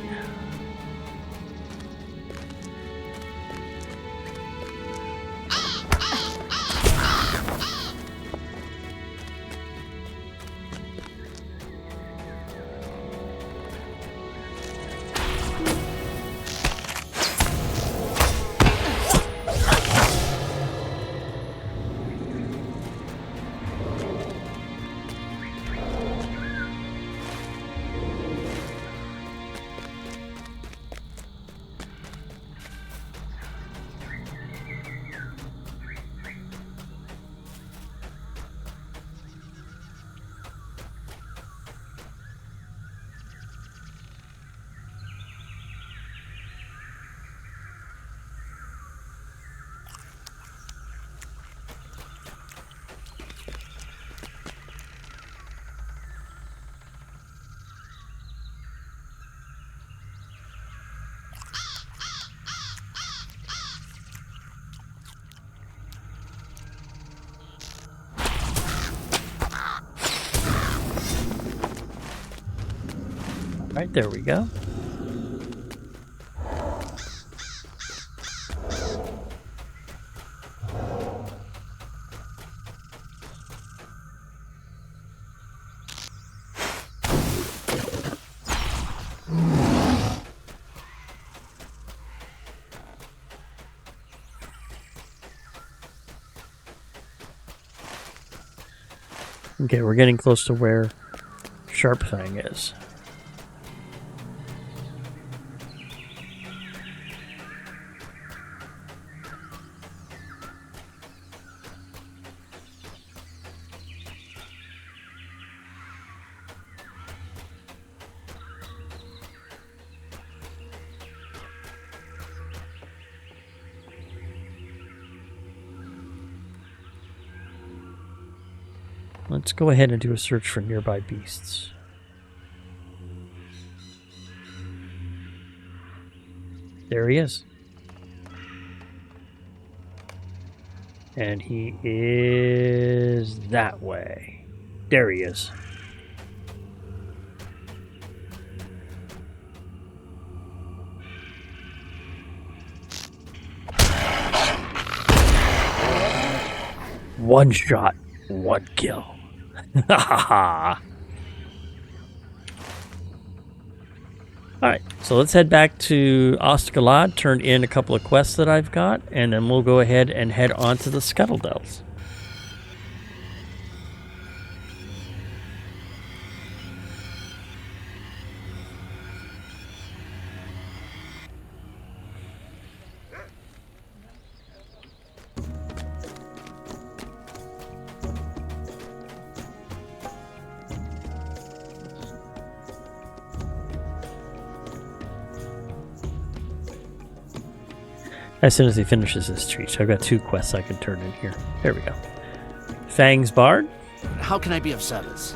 Speaker 1: Right, there we go. Okay, we're getting close to where Sharpfang is. Let's go ahead and do a search for nearby beasts. There he is. And he is that way. There he is. One shot, one kill. Ha ha ha. Alright, so let's head back to Ostalad, turn in a couple of quests that I've got, and then we'll go ahead and head on to the Scuttle Dells. As soon as he finishes his treat, so I've got 2 quests I can turn in here. There we go. Fang's Bard.
Speaker 2: How can I be of service?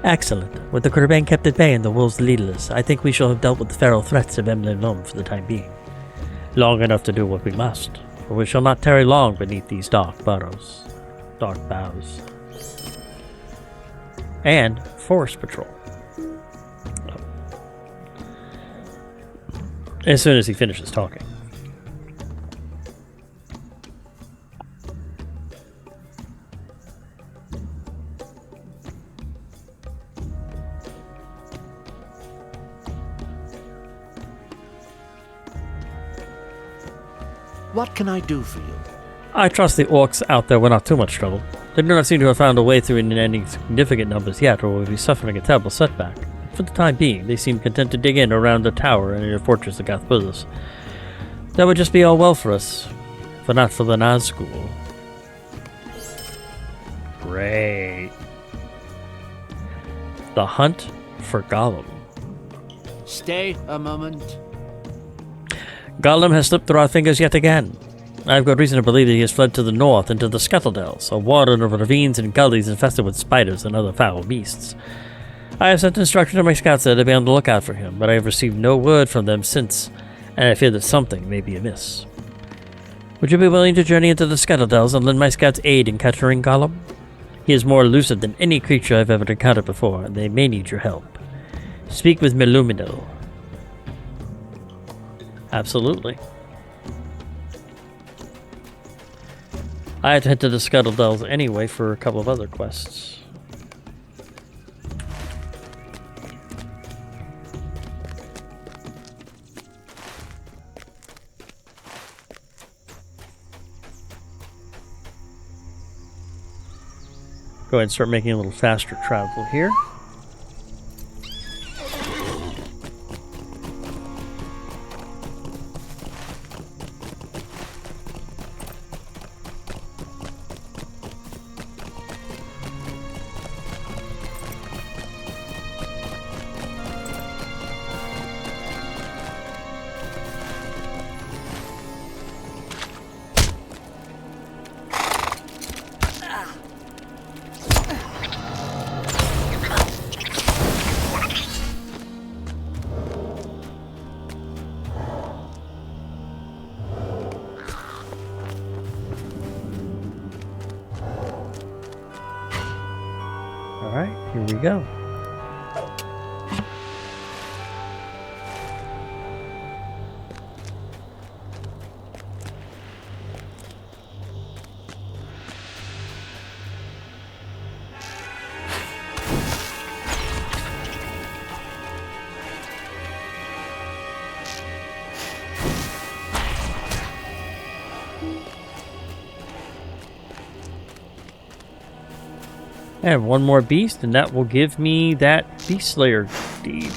Speaker 1: Excellent. With the Kurban kept at bay and the wolves leaderless, I think we shall have dealt with the feral threats of Emlyn for the time being. Long enough to do what we must, for we shall not tarry long beneath these dark boughs. And Forest Patrol. As soon as he finishes talking.
Speaker 2: What can I do for you?
Speaker 1: I trust the orcs out there were not too much trouble. They do not seem to have found a way through in any significant numbers yet, or will be suffering a terrible setback. For the time being, they seem content to dig in around the tower and in the fortress of Gathbuzus. That would just be all well for us, but not for the Nazgul. Great. The hunt for Gollum.
Speaker 2: Stay a moment.
Speaker 1: Gollum has slipped through our fingers yet again. I have good reason to believe that he has fled to the north into the Scuttledells, a warden of ravines and gullies infested with spiders and other foul beasts. I have sent instruction to my scouts there to be on the lookout for him, but I have received no word from them since, and I fear that something may be amiss. Would you be willing to journey into the Scuttledells and lend my scouts aid in capturing Gollum? He is more elusive than any creature I've ever encountered before, and they may need your help. Speak with Meluminil. Absolutely. I had to head to the Scuttledells anyway for a couple of other quests. Go ahead and start making a little faster travel here. Alright, here we go. And one more beast, and that will give me that Beast Slayer deed.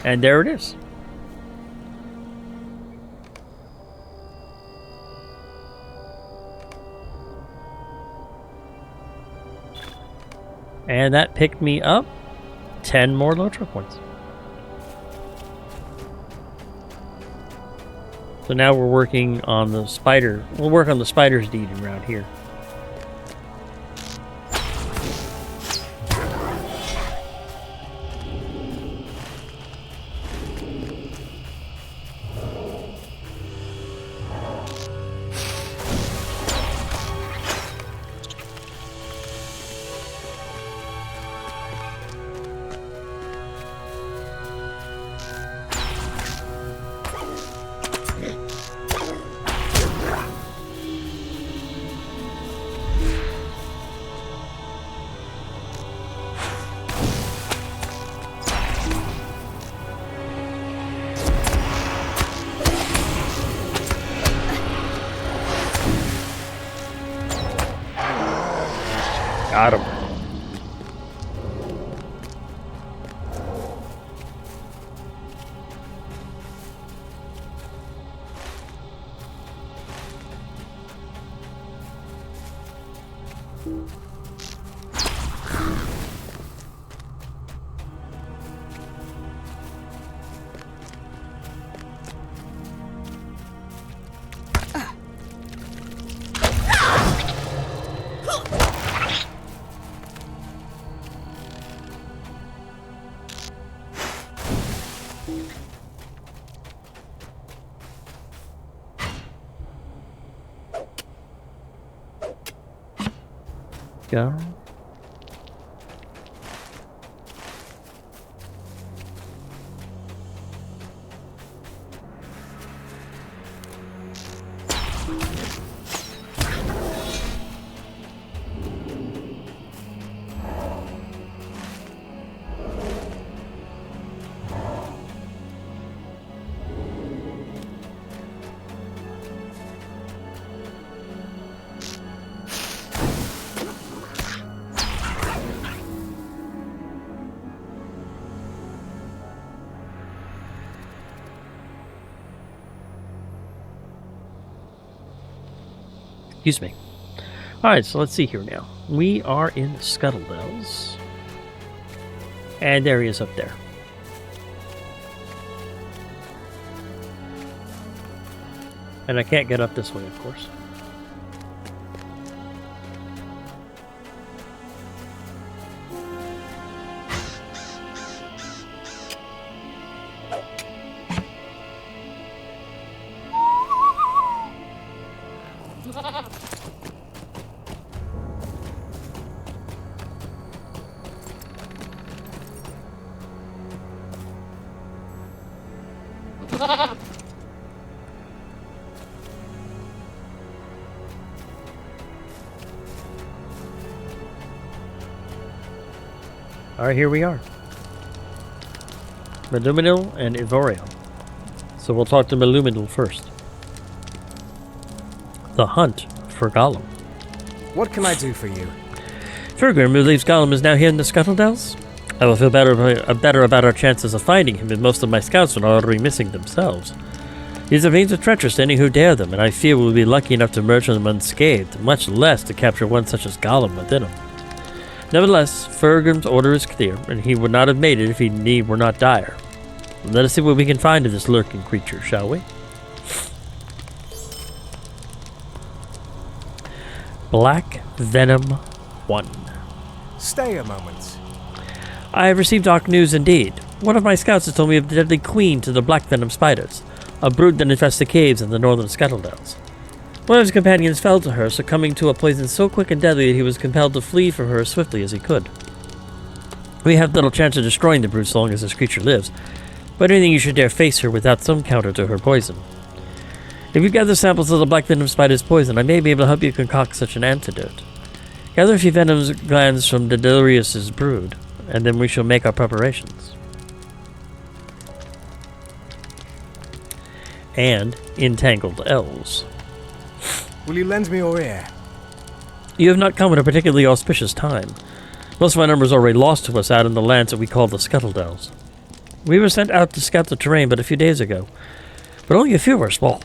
Speaker 1: And there it is. And that picked me up 10 more LOTRO points. So now we're working on the spider. We'll work on the spider's deed around here. Got him. Go. Excuse me. Alright, so let's see here now. We are in the Scuttle Dells. And there he is up there. And I can't get up this way, of course. Alright, here we are. Meluminil and Ivoriel. So we'll talk to Meluminil first. The hunt for Gollum.
Speaker 4: What can I do for you?
Speaker 1: Fergrim believes Gollum is now here in the Scuttle Dells. I will feel better about our chances of finding him if most of my scouts are already missing themselves. These ravines are treacherous to any who dare them, and I fear we will be lucky enough to emerge from them unscathed, much less to capture one such as Gollum within them. Nevertheless, Fergrim's order is clear, and he would not have made it if his need were not dire. Let us see what we can find of this lurking creature, shall we? Black Venom 1.
Speaker 4: Stay a moment.
Speaker 1: I have received dark news indeed. One of my scouts has told me of the deadly queen to the Black Venom spiders, a brood that infests the caves in the northern Scuttle Dells. One of his companions fell to her, succumbing to a poison so quick and deadly that he was compelled to flee from her as swiftly as he could. We have little chance of destroying the brood so long as this creature lives, but anything you should dare face her without some counter to her poison. If you gather samples of the Black Venom spider's poison, I may be able to help you concoct such an antidote. Gather a few venom glands from Dedelius's brood, and then we shall make our preparations. And entangled elves.
Speaker 4: Will you lend me your ear?
Speaker 1: You have not come at a particularly auspicious time. Most of my numbers are already lost to us out in the lands that we call the Scuttledells. We were sent out to scout the terrain but a few days ago, but only a few of our small...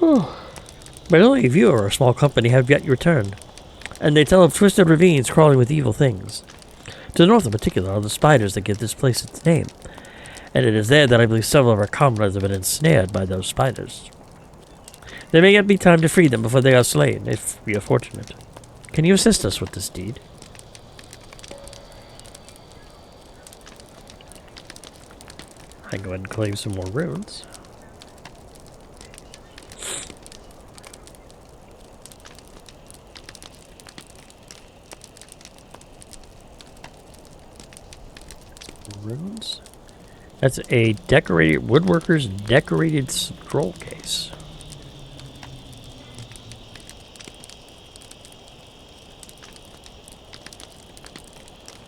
Speaker 1: But only a few of our small company have yet returned, and they tell of twisted ravines crawling with evil things. To the north in particular are the spiders that give this place its name, and it is there that I believe several of our comrades have been ensnared by those spiders. There may yet be time to free them before they are slain, if we are fortunate. Can you assist us with this deed? I can go ahead and claim some more runes. Runes? That's a decorated woodworker's decorated scroll case.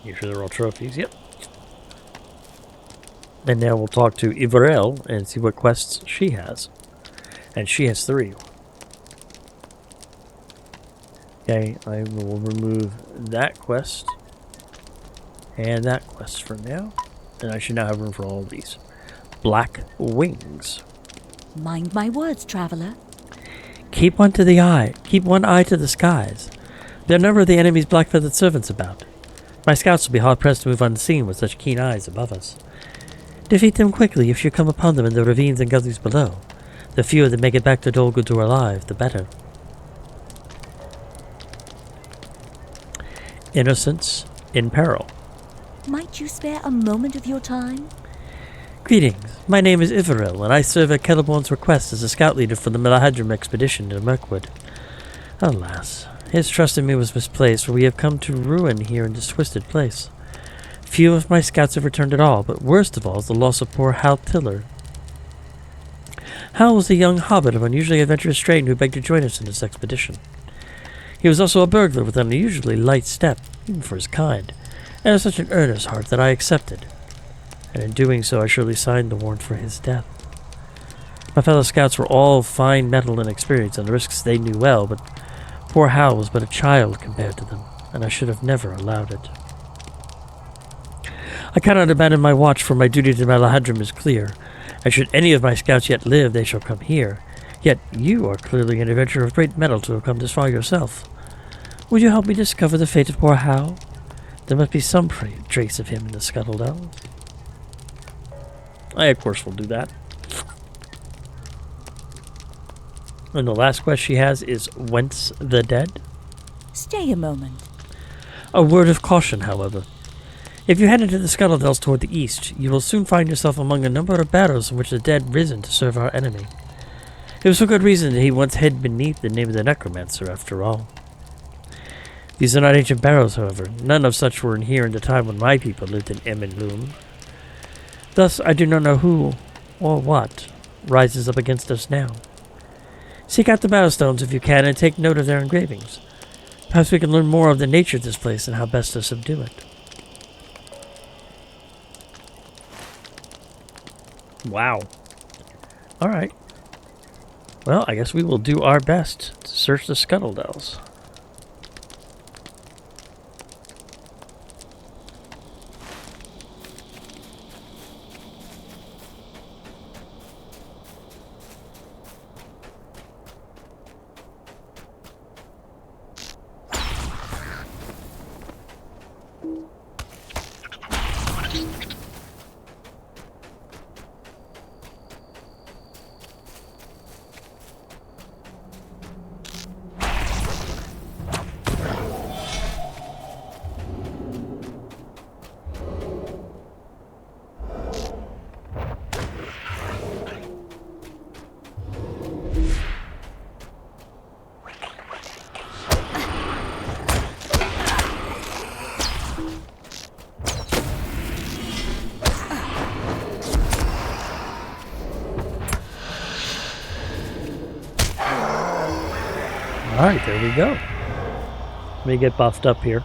Speaker 1: You sure they're all trophies? Yep. And now we'll talk to Ivorel and see what quests she has. And she has 3. Okay, I will remove that quest and that quest for now. And I should now have room for all of these. Black wings.
Speaker 3: Mind my words, traveler.
Speaker 1: Keep one to the eye. Keep one eye to the skies. There are a number of the enemy's black-feathered servants about. My scouts will be hard-pressed to move unseen with such keen eyes above us. Defeat them quickly if you come upon them in the ravines and gullies below. The fewer that make it back to Dol Guldur alive, the better. Innocence in peril.
Speaker 3: Might you spare a moment of your time?
Speaker 1: Greetings. My name is Ivorel, and I serve at Celeborn's request as a scout leader for the Melahadrim expedition to Mirkwood. Alas, his trust in me was misplaced, for we have come to ruin here in this twisted place. Few of my scouts have returned at all, but worst of all is the loss of poor Hal Tiller. Hal was a young hobbit of unusually adventurous strain who begged to join us in this expedition. He was also a burglar with an unusually light step, even for his kind, and of such an earnest heart that I accepted, and in doing so I surely signed the warrant for his death. My fellow scouts were all fine mettle and experience, and the risks they knew well, but poor Hal was but a child compared to them, and I should have never allowed it. I cannot abandon my watch, for my duty to Melahadrim is clear, and should any of my scouts yet live, they shall come here. Yet you are clearly an adventurer of great mettle to have come this far yourself. Would you help me discover the fate of poor Hal? There must be some trace of him in the Scuttledell. I, of course, will do that. And the last quest she has is Whence the Dead?
Speaker 3: Stay a moment.
Speaker 1: A word of caution, however. If you head into the Scuttledells toward the east, you will soon find yourself among a number of barrows in which the dead risen to serve our enemy. It was for good reason that he once hid beneath the name of the Necromancer, after all. These are not ancient barrows, however. None of such were in here in the time when my people lived in Emmenloom. Thus, I do not know who or what rises up against us now. Seek out the barrow stones if you can, and take note of their engravings. Perhaps we can learn more of the nature of this place and how best to subdue it. Wow. Alright. Well, I guess we will do our best to search the Scuttledells. Alright, there we go. Let me get buffed up here.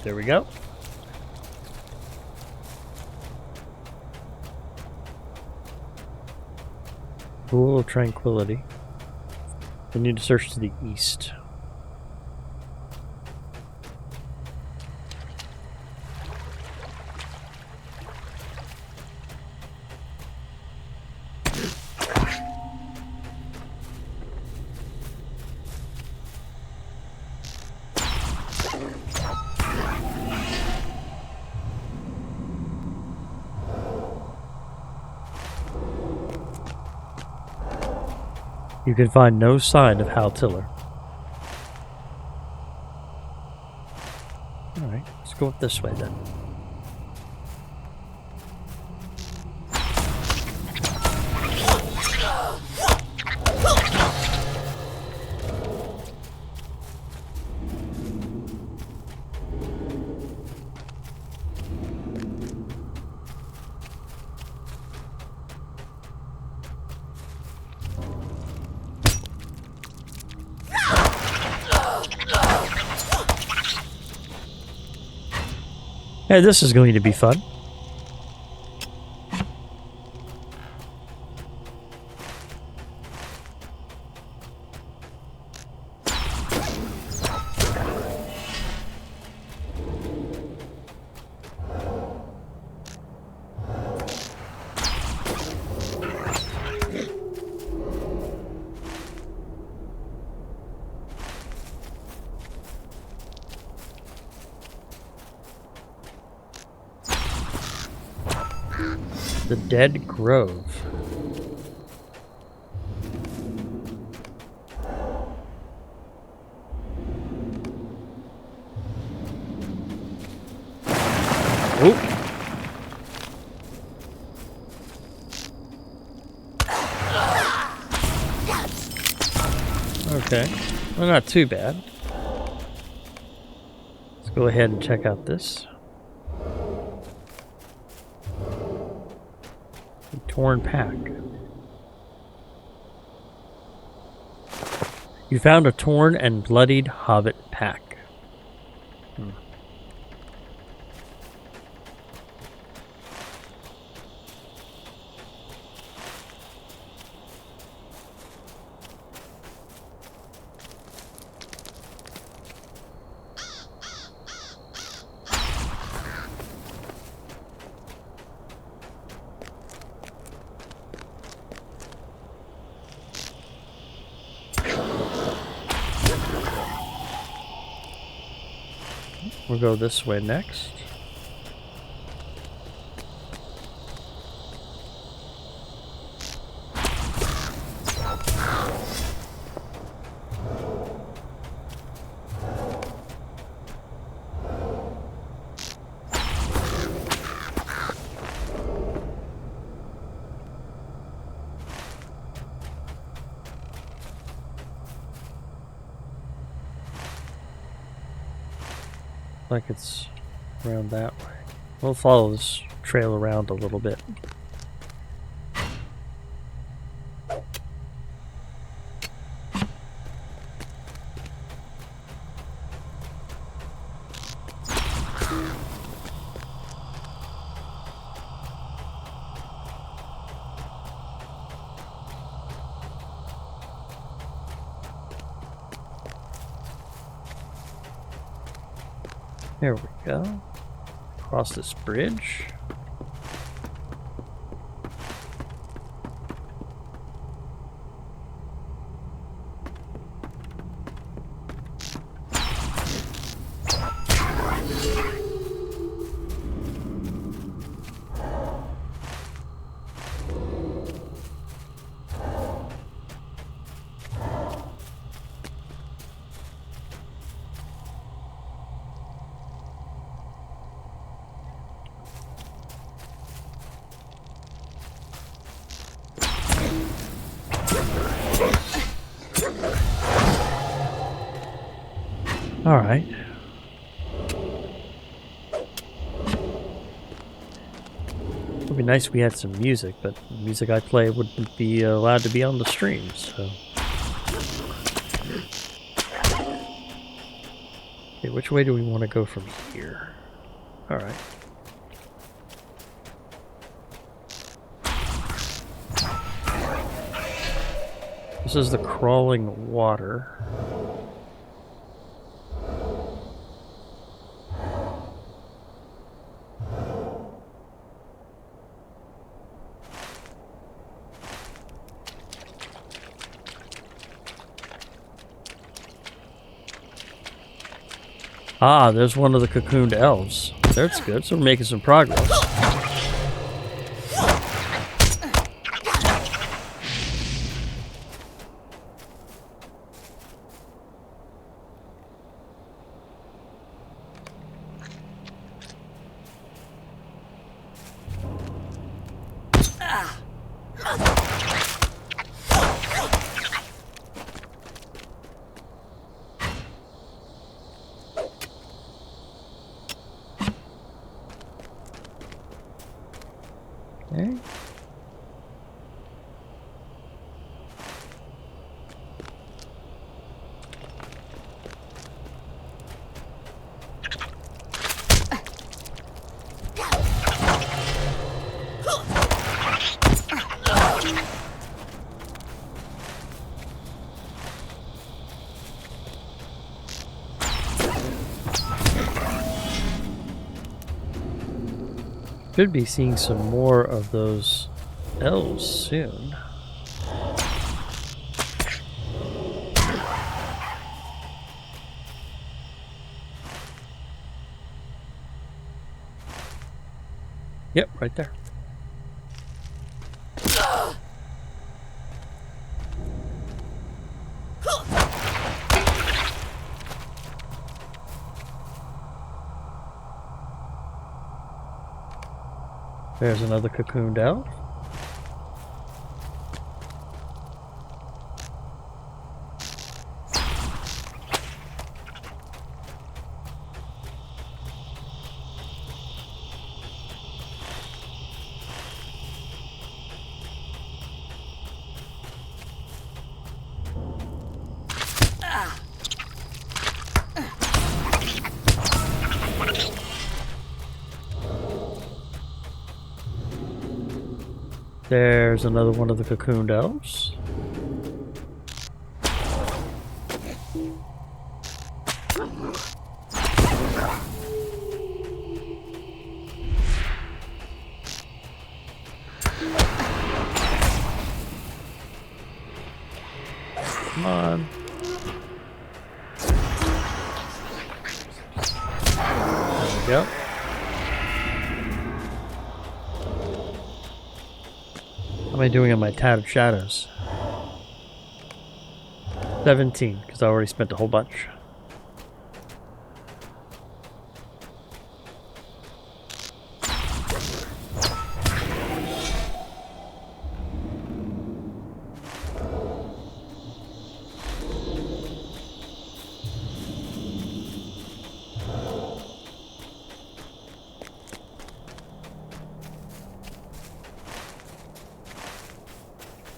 Speaker 1: There we go. Pool of Tranquility. We need to search to the east. You can find no sign of Hal Tiller. Alright, let's go up this way then. Hey, this is going to be fun. The Dead Grove. Oh. Okay. Well, not too bad. Let's go ahead and check out this. Torn pack. You found a torn and bloodied hobbit pack. We'll go this way next. Like it's around that way. We'll follow this trail around a little bit. There we go. Cross this bridge. All right. It would be nice if we had some music, but the music I play wouldn't be allowed to be on the stream, so. Okay, which way do we want to go from here? Alright. This is the crawling water. Ah, there's one of the cocooned elves. That's good, so we're making some progress. Okay. Should be seeing some more of those elves soon. Yep, right there. There's another cocooned elf. There's another one of the cocooned elves. Come on. There we go. How am I doing on my tab of shadows? 17, because I already spent a whole bunch.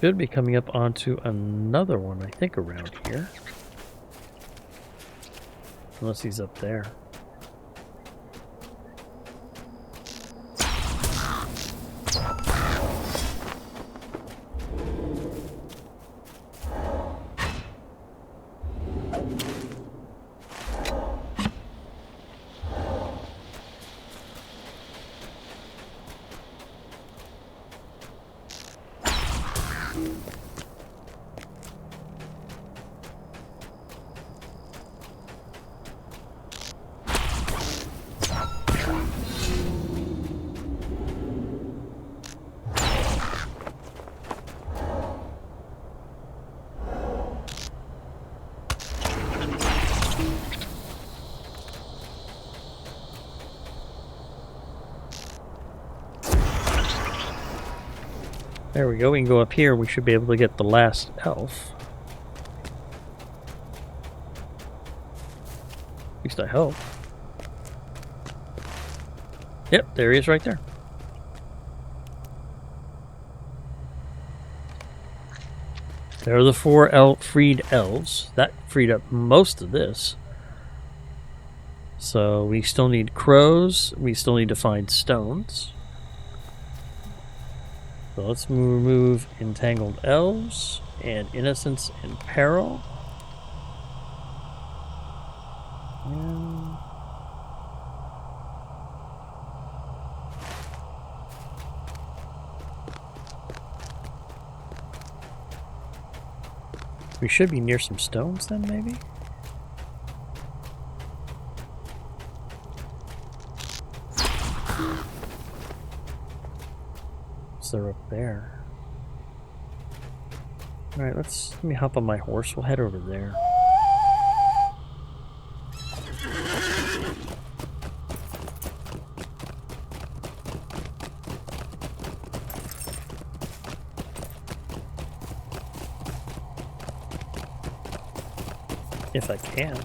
Speaker 1: Should be coming up onto another one, I think, around here. Unless he's up there. There we go, we can go up here, we should be able to get the last elf. At least I hope. Yep, there he is right there. There are the 4 freed elves. That freed up most of this. So we still need crows. We still need to find stones. So let's remove entangled elves and innocence and peril. And we should be near some stones then, maybe? So they're up there. Alright, let me hop on my horse. We'll head over there. If I can.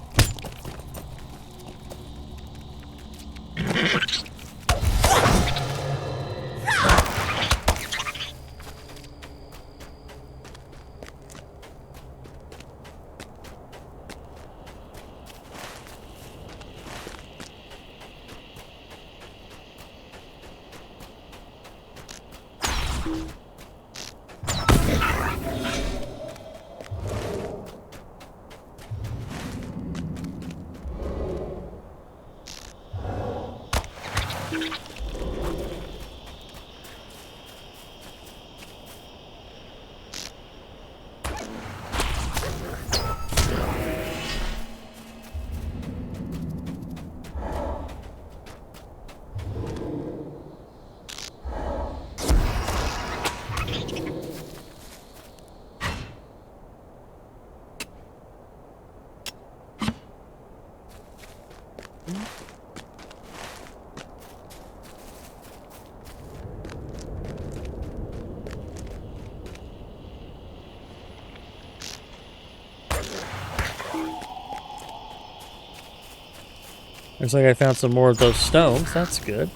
Speaker 1: Looks like I found some more of those stones. That's good.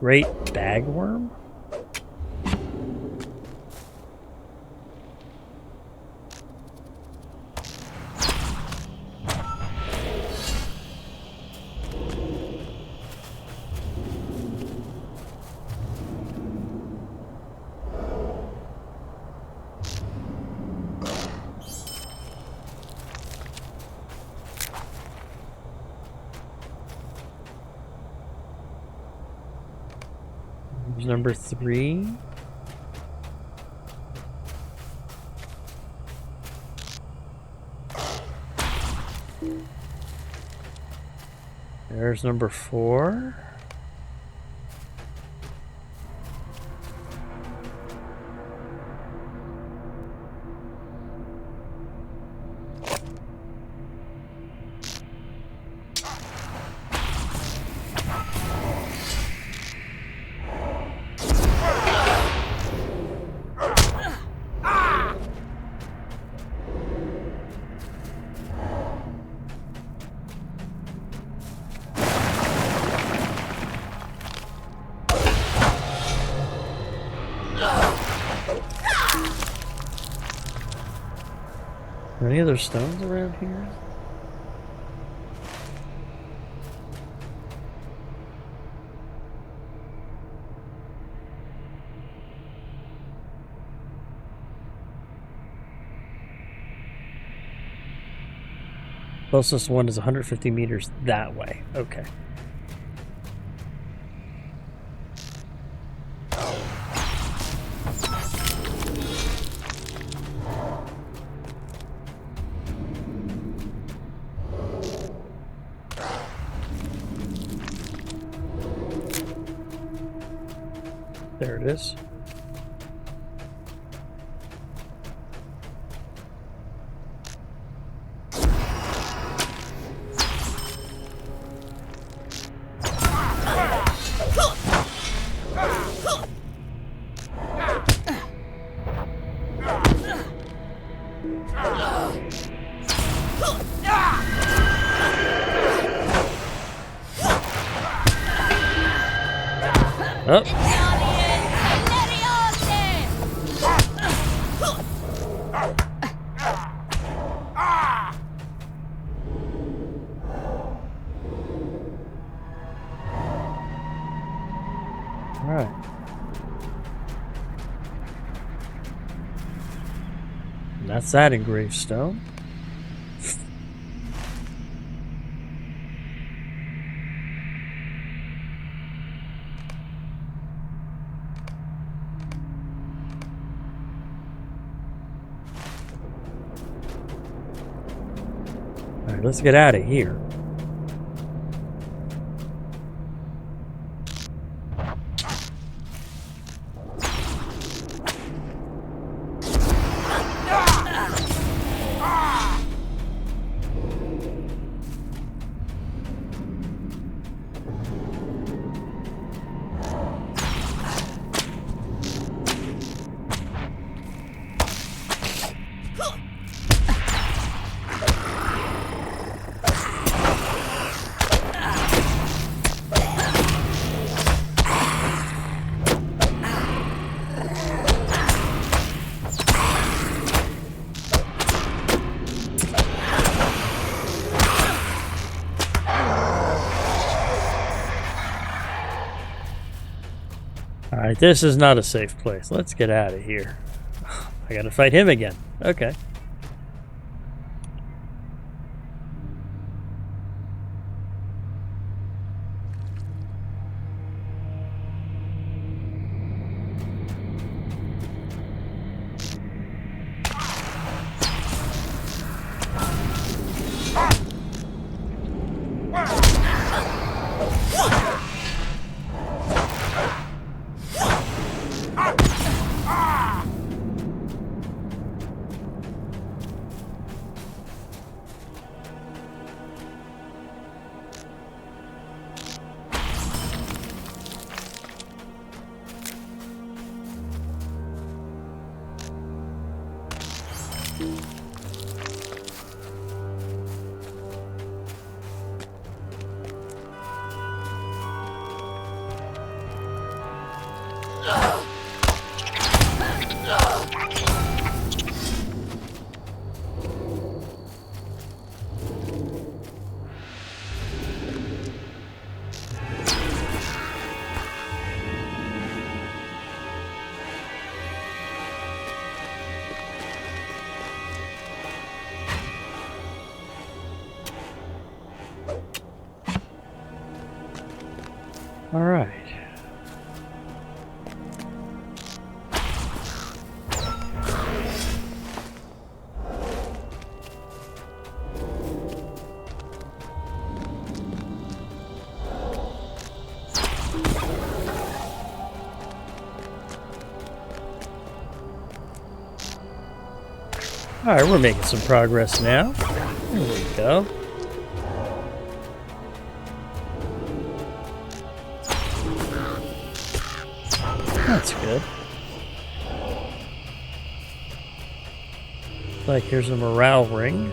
Speaker 1: Great bagworm? Here's number 3. There's number 4. Are any other stones around here? Closest one is 150 meters that way. Okay. There it is. Oh. Alright. That's that engraved stone. Alright, let's get out of here. Alright, this is not a safe place. Let's get out of here. I gotta fight him again. Okay. All right. All right, we're making some progress now. There we go. That's good. Like, here's a morale ring.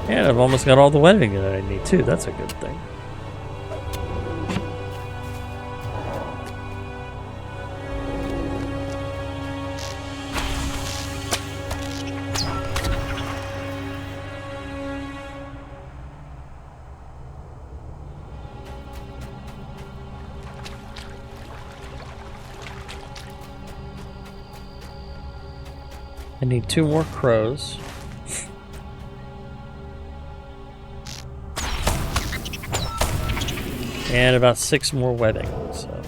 Speaker 1: And I've almost got all the webbing that I need too. That's a good thing. I need 2 more crows. And about 6 more webbing, so.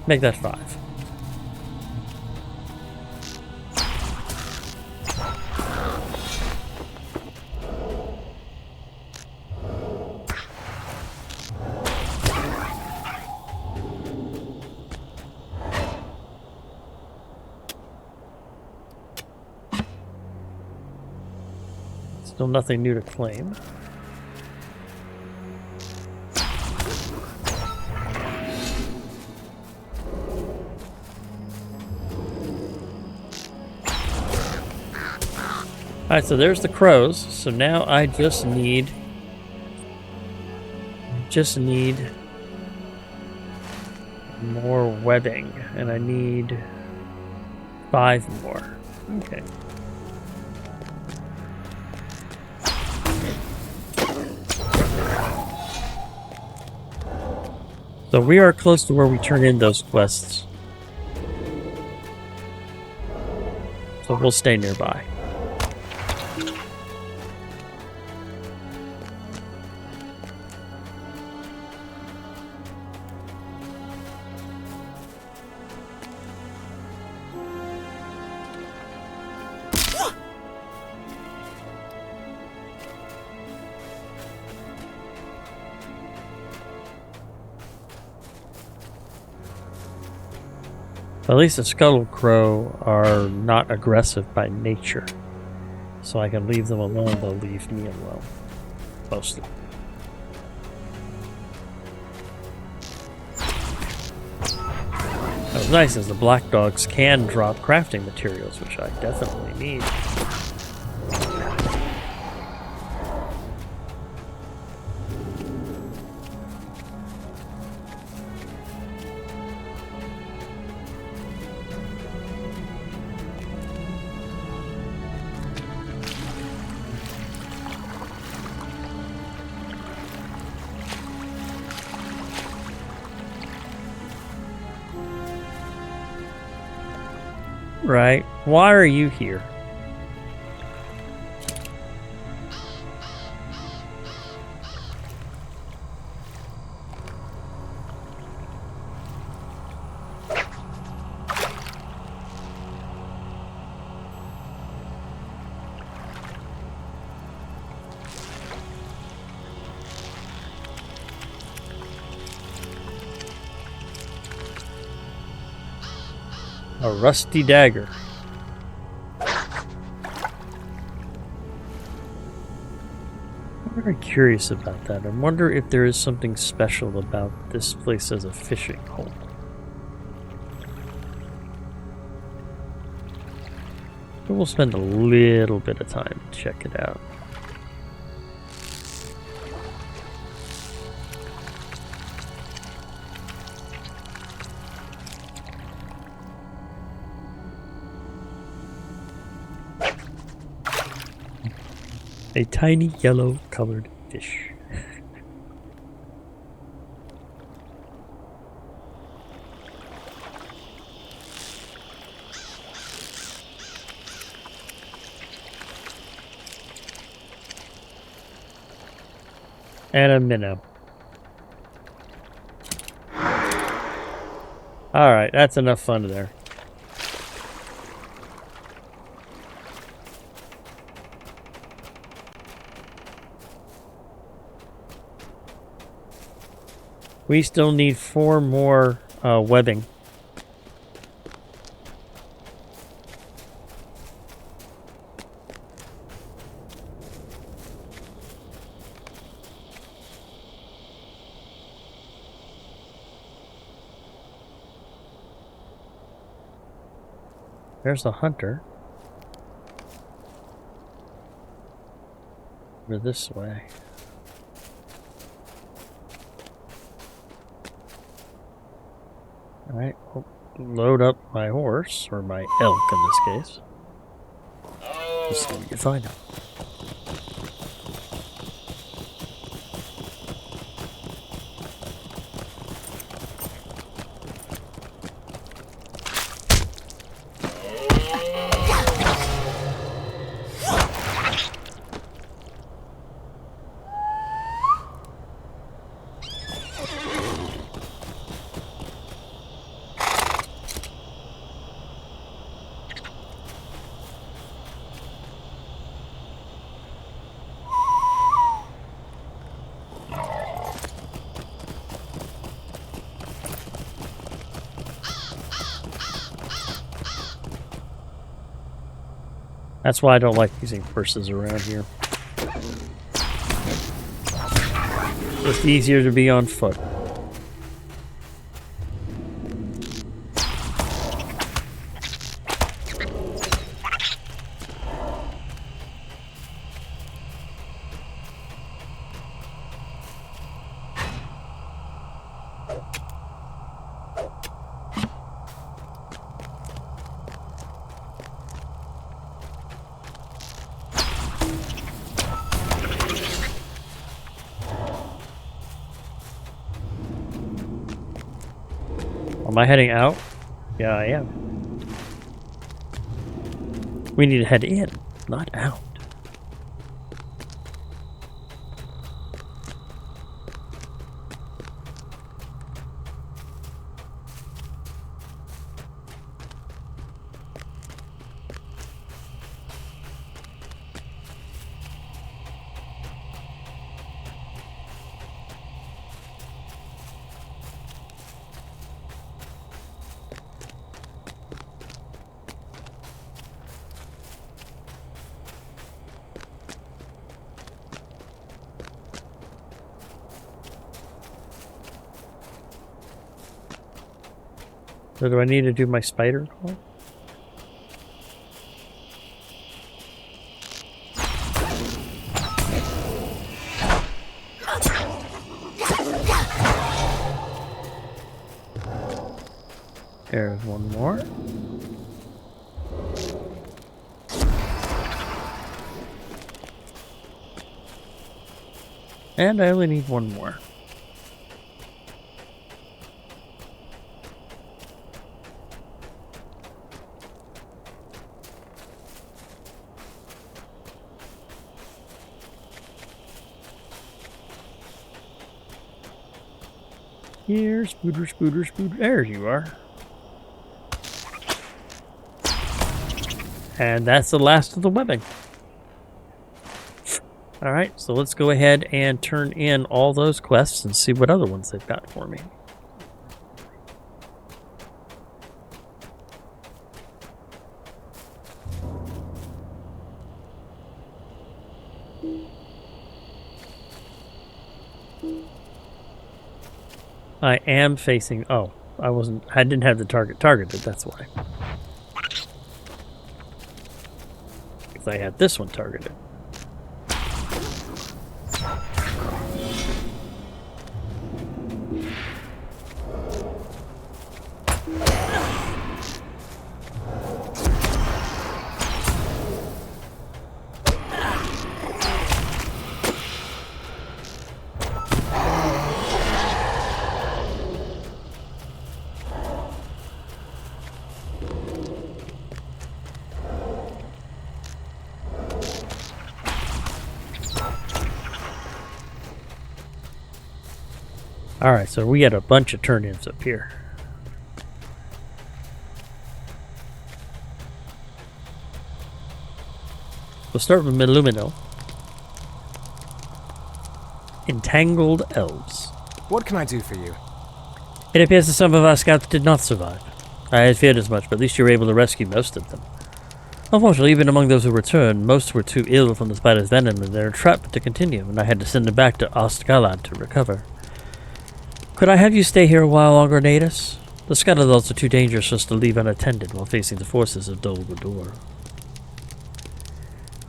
Speaker 1: Make that 5. Still nothing new to claim. Alright, so there's the crows. So now I just need more webbing, and I need 5 more. Okay. So we are close to where we turn in those quests. So we'll stay nearby. At least the scuttle crow are not aggressive by nature. So I can leave them alone, they'll leave me alone. Mostly. What's nice is the black dogs can drop crafting materials, which I definitely need. Right. Why are you here? A rusty dagger. I'm very curious about that. I wonder if there is something special about this place as a fishing hole. But we'll spend a little bit of time to check it out. A tiny yellow-colored fish. And a minnow. Alright, that's enough fun there. We still need 4 more webbing. There's the hunter. Over this way. Alright, I'll load up my horse, or my elk in this case. Let's see what we can find out. That's why I don't like using horses around here. It's easier to be on foot. Am I heading out? Yeah, I am. We need to head in, not out. So do I need to do my spider call? There's one more. And I only need one more. Here, Spooter, Spooter, Spooter. There you are. And that's the last of the webbing. Alright, so let's go ahead and turn in all those quests and see what other ones they've got for me. I am facing... Oh, I didn't have the target targeted, that's why. Because I had this one targeted. Alright, so we had a bunch of turn-ins up here. We'll start with Melumino. Entangled Elves.
Speaker 4: What can I do for you?
Speaker 1: It appears that some of our scouts did not survive. I had feared as much, but at least you were able to rescue most of them. Unfortunately, even among those who returned, most were too ill from the spider's venom and their entrapment to continue, and I had to send them back to Ostgalad to recover. Could I have you stay here a while longer, Natus? The scuttles are too dangerous for us to leave unattended while facing the forces of Dol Guldur.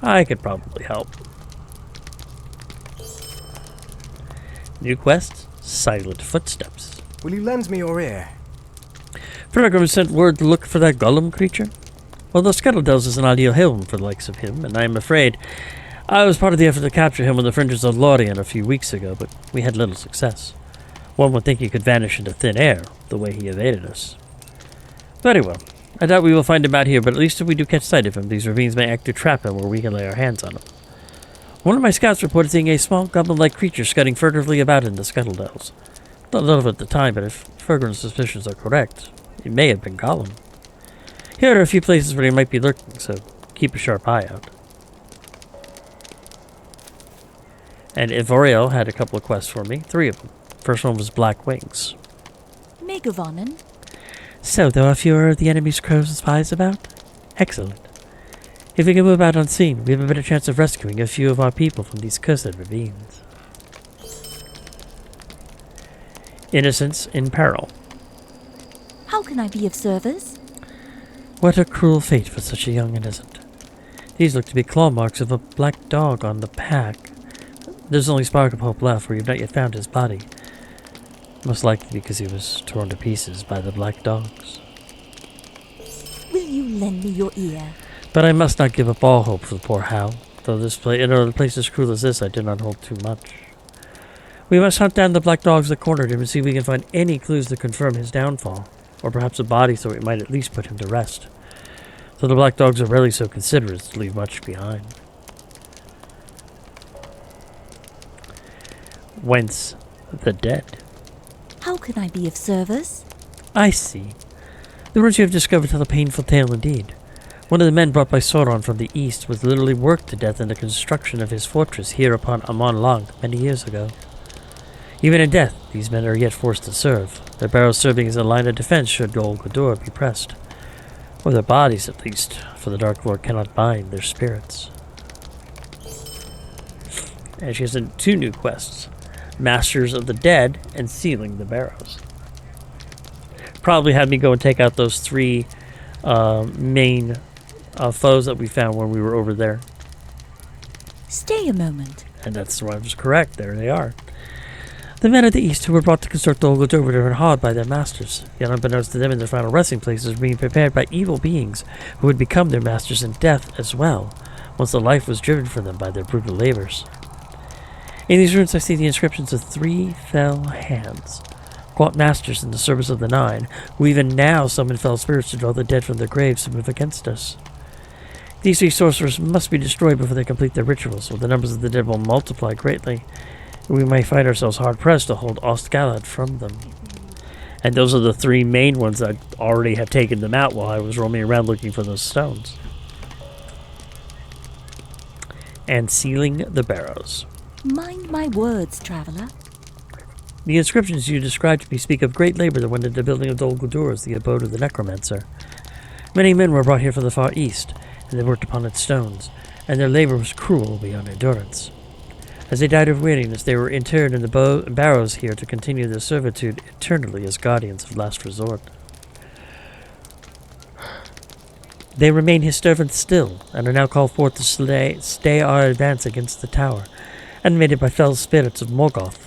Speaker 1: I could probably help. New quest, Silent Footsteps.
Speaker 4: Will you lend me your ear?
Speaker 1: Fergrim sent word to look for that golem creature. Well, the Scuttledels is an ideal home for the likes of him, and I am afraid I was part of the effort to capture him on the fringes of Lorien a few weeks ago, but we had little success. One would think he could vanish into thin air, the way he evaded us. Very well. I doubt we will find him out here, but at least if we do catch sight of him, these ravines may act to trap him where we can lay our hands on him. One of my scouts reported seeing a small goblin-like creature scudding furtively about in the Scuttledels. Not a lot of it at the time, but if Fergrim's suspicions are correct, it may have been Gollum. Here are a few places where he might be lurking, so keep a sharp eye out. And Ivoriel had a couple of quests for me, 3 of them. First one was Black Wings.
Speaker 3: Megavonen.
Speaker 1: So, there are fewer of the enemy's crows and spies about? Excellent. If we can move out unseen, we have a better chance of rescuing a few of our people from these cursed ravines. Innocence in peril.
Speaker 3: How can I be of service?
Speaker 1: What a cruel fate for such a young innocent. These look to be claw marks of a black dog on the pack. There's only spark of hope left, for we have not yet found his body. Most likely because he was torn to pieces by the black dogs.
Speaker 3: Will you lend me your ear?
Speaker 1: But I must not give up all hope for the poor Hal. Though this place as cruel as this, I do not hold too much. We must hunt down the black dogs that cornered him and see if we can find any clues that confirm his downfall. or perhaps a body, so we might at least put him to rest. So the black dogs are rarely so considerate as to leave much behind. Whence the dead?
Speaker 3: How can I be of service?
Speaker 1: I see. The ruins you have discovered tell a painful tale indeed. One of the men brought by Sauron from the east was literally worked to death in the construction of his fortress here upon Amon Lang many years ago. Even in death, these men are yet forced to serve, their barrows serving as a line of defense should Dol Guldur be pressed. Or their bodies, at least, for the Dark Lord cannot bind their spirits. And she has two new quests. Masters of the Dead and Sealing the Barrows. Probably had me go and take out those three main foes that we found when we were over there.
Speaker 3: Stay a moment.
Speaker 1: And that's why I was correct. There they are. The men of the east who were brought to construct Dol Guldur were hard by their masters, yet unbeknownst to them in their final resting places were being prepared by evil beings who would become their masters in death as well, once the life was driven from them by their brutal labors. In these ruins I see the inscriptions of 3 fell hands, caught masters in the service of the 9, who even now summon fell spirits to draw the dead from their graves to move against us. These 3 sorcerers must be destroyed before they complete their rituals, or the numbers of the dead will multiply greatly. We may find ourselves hard-pressed to hold Ostgalad from them. And those are the 3 main ones that already have taken them out while I was roaming around looking for those stones. And sealing the barrows.
Speaker 3: Mind my words, traveler.
Speaker 1: The inscriptions you described to me speak of great labor that went into the building of Dol Guldur as the abode of the necromancer. Many men were brought here from the far east, and they worked upon its stones, and their labor was cruel beyond endurance. As they died of weariness, they were interred in the barrows here to continue their servitude eternally as guardians of last resort. They remain his servants still, and are now called forth to stay our advance against the tower, animated by fell spirits of Morgoth.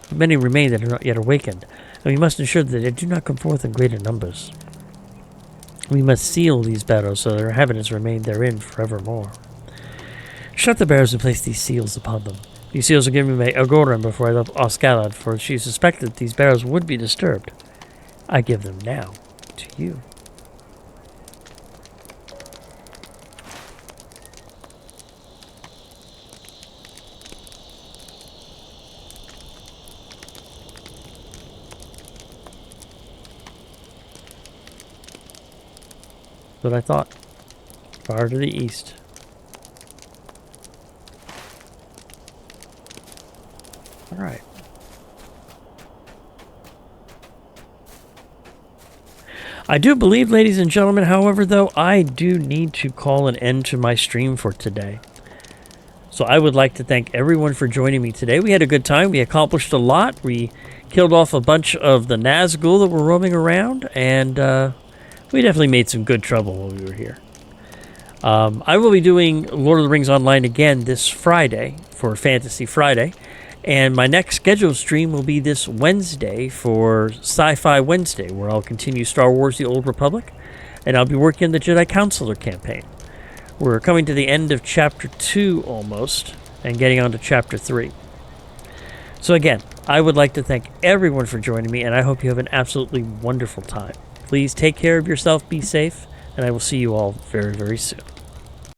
Speaker 1: Many remain that are not yet awakened, and we must ensure that they do not come forth in greater numbers. We must seal these barrows so that our inhabitants remain therein forevermore. Shut the barrows and place these seals upon them. These seals are given by Elgoran before I left Osgalad, for she suspected that these barrows would be disturbed. I give them now to you. What I thought. Far to the east. Alright. I do believe, ladies and gentlemen, however, though, I do need to call an end to my stream for today. So I would like to thank everyone for joining me today. We had a good time. We accomplished a lot. We killed off a bunch of the Nazgul that were roaming around, and we definitely made some good trouble while we were here. I will be doing Lord of the Rings Online again this Friday for Fantasy Friday. And my next scheduled stream will be this Wednesday for Sci-Fi Wednesday, where I'll continue Star Wars The Old Republic, and I'll be working on the Jedi Counselor campaign. We're coming to the end of Chapter 2 almost, and getting on to Chapter 3. So again, I would like to thank everyone for joining me, and I hope you have an absolutely wonderful time. Please take care of yourself, be safe, and I will see you all very, very soon.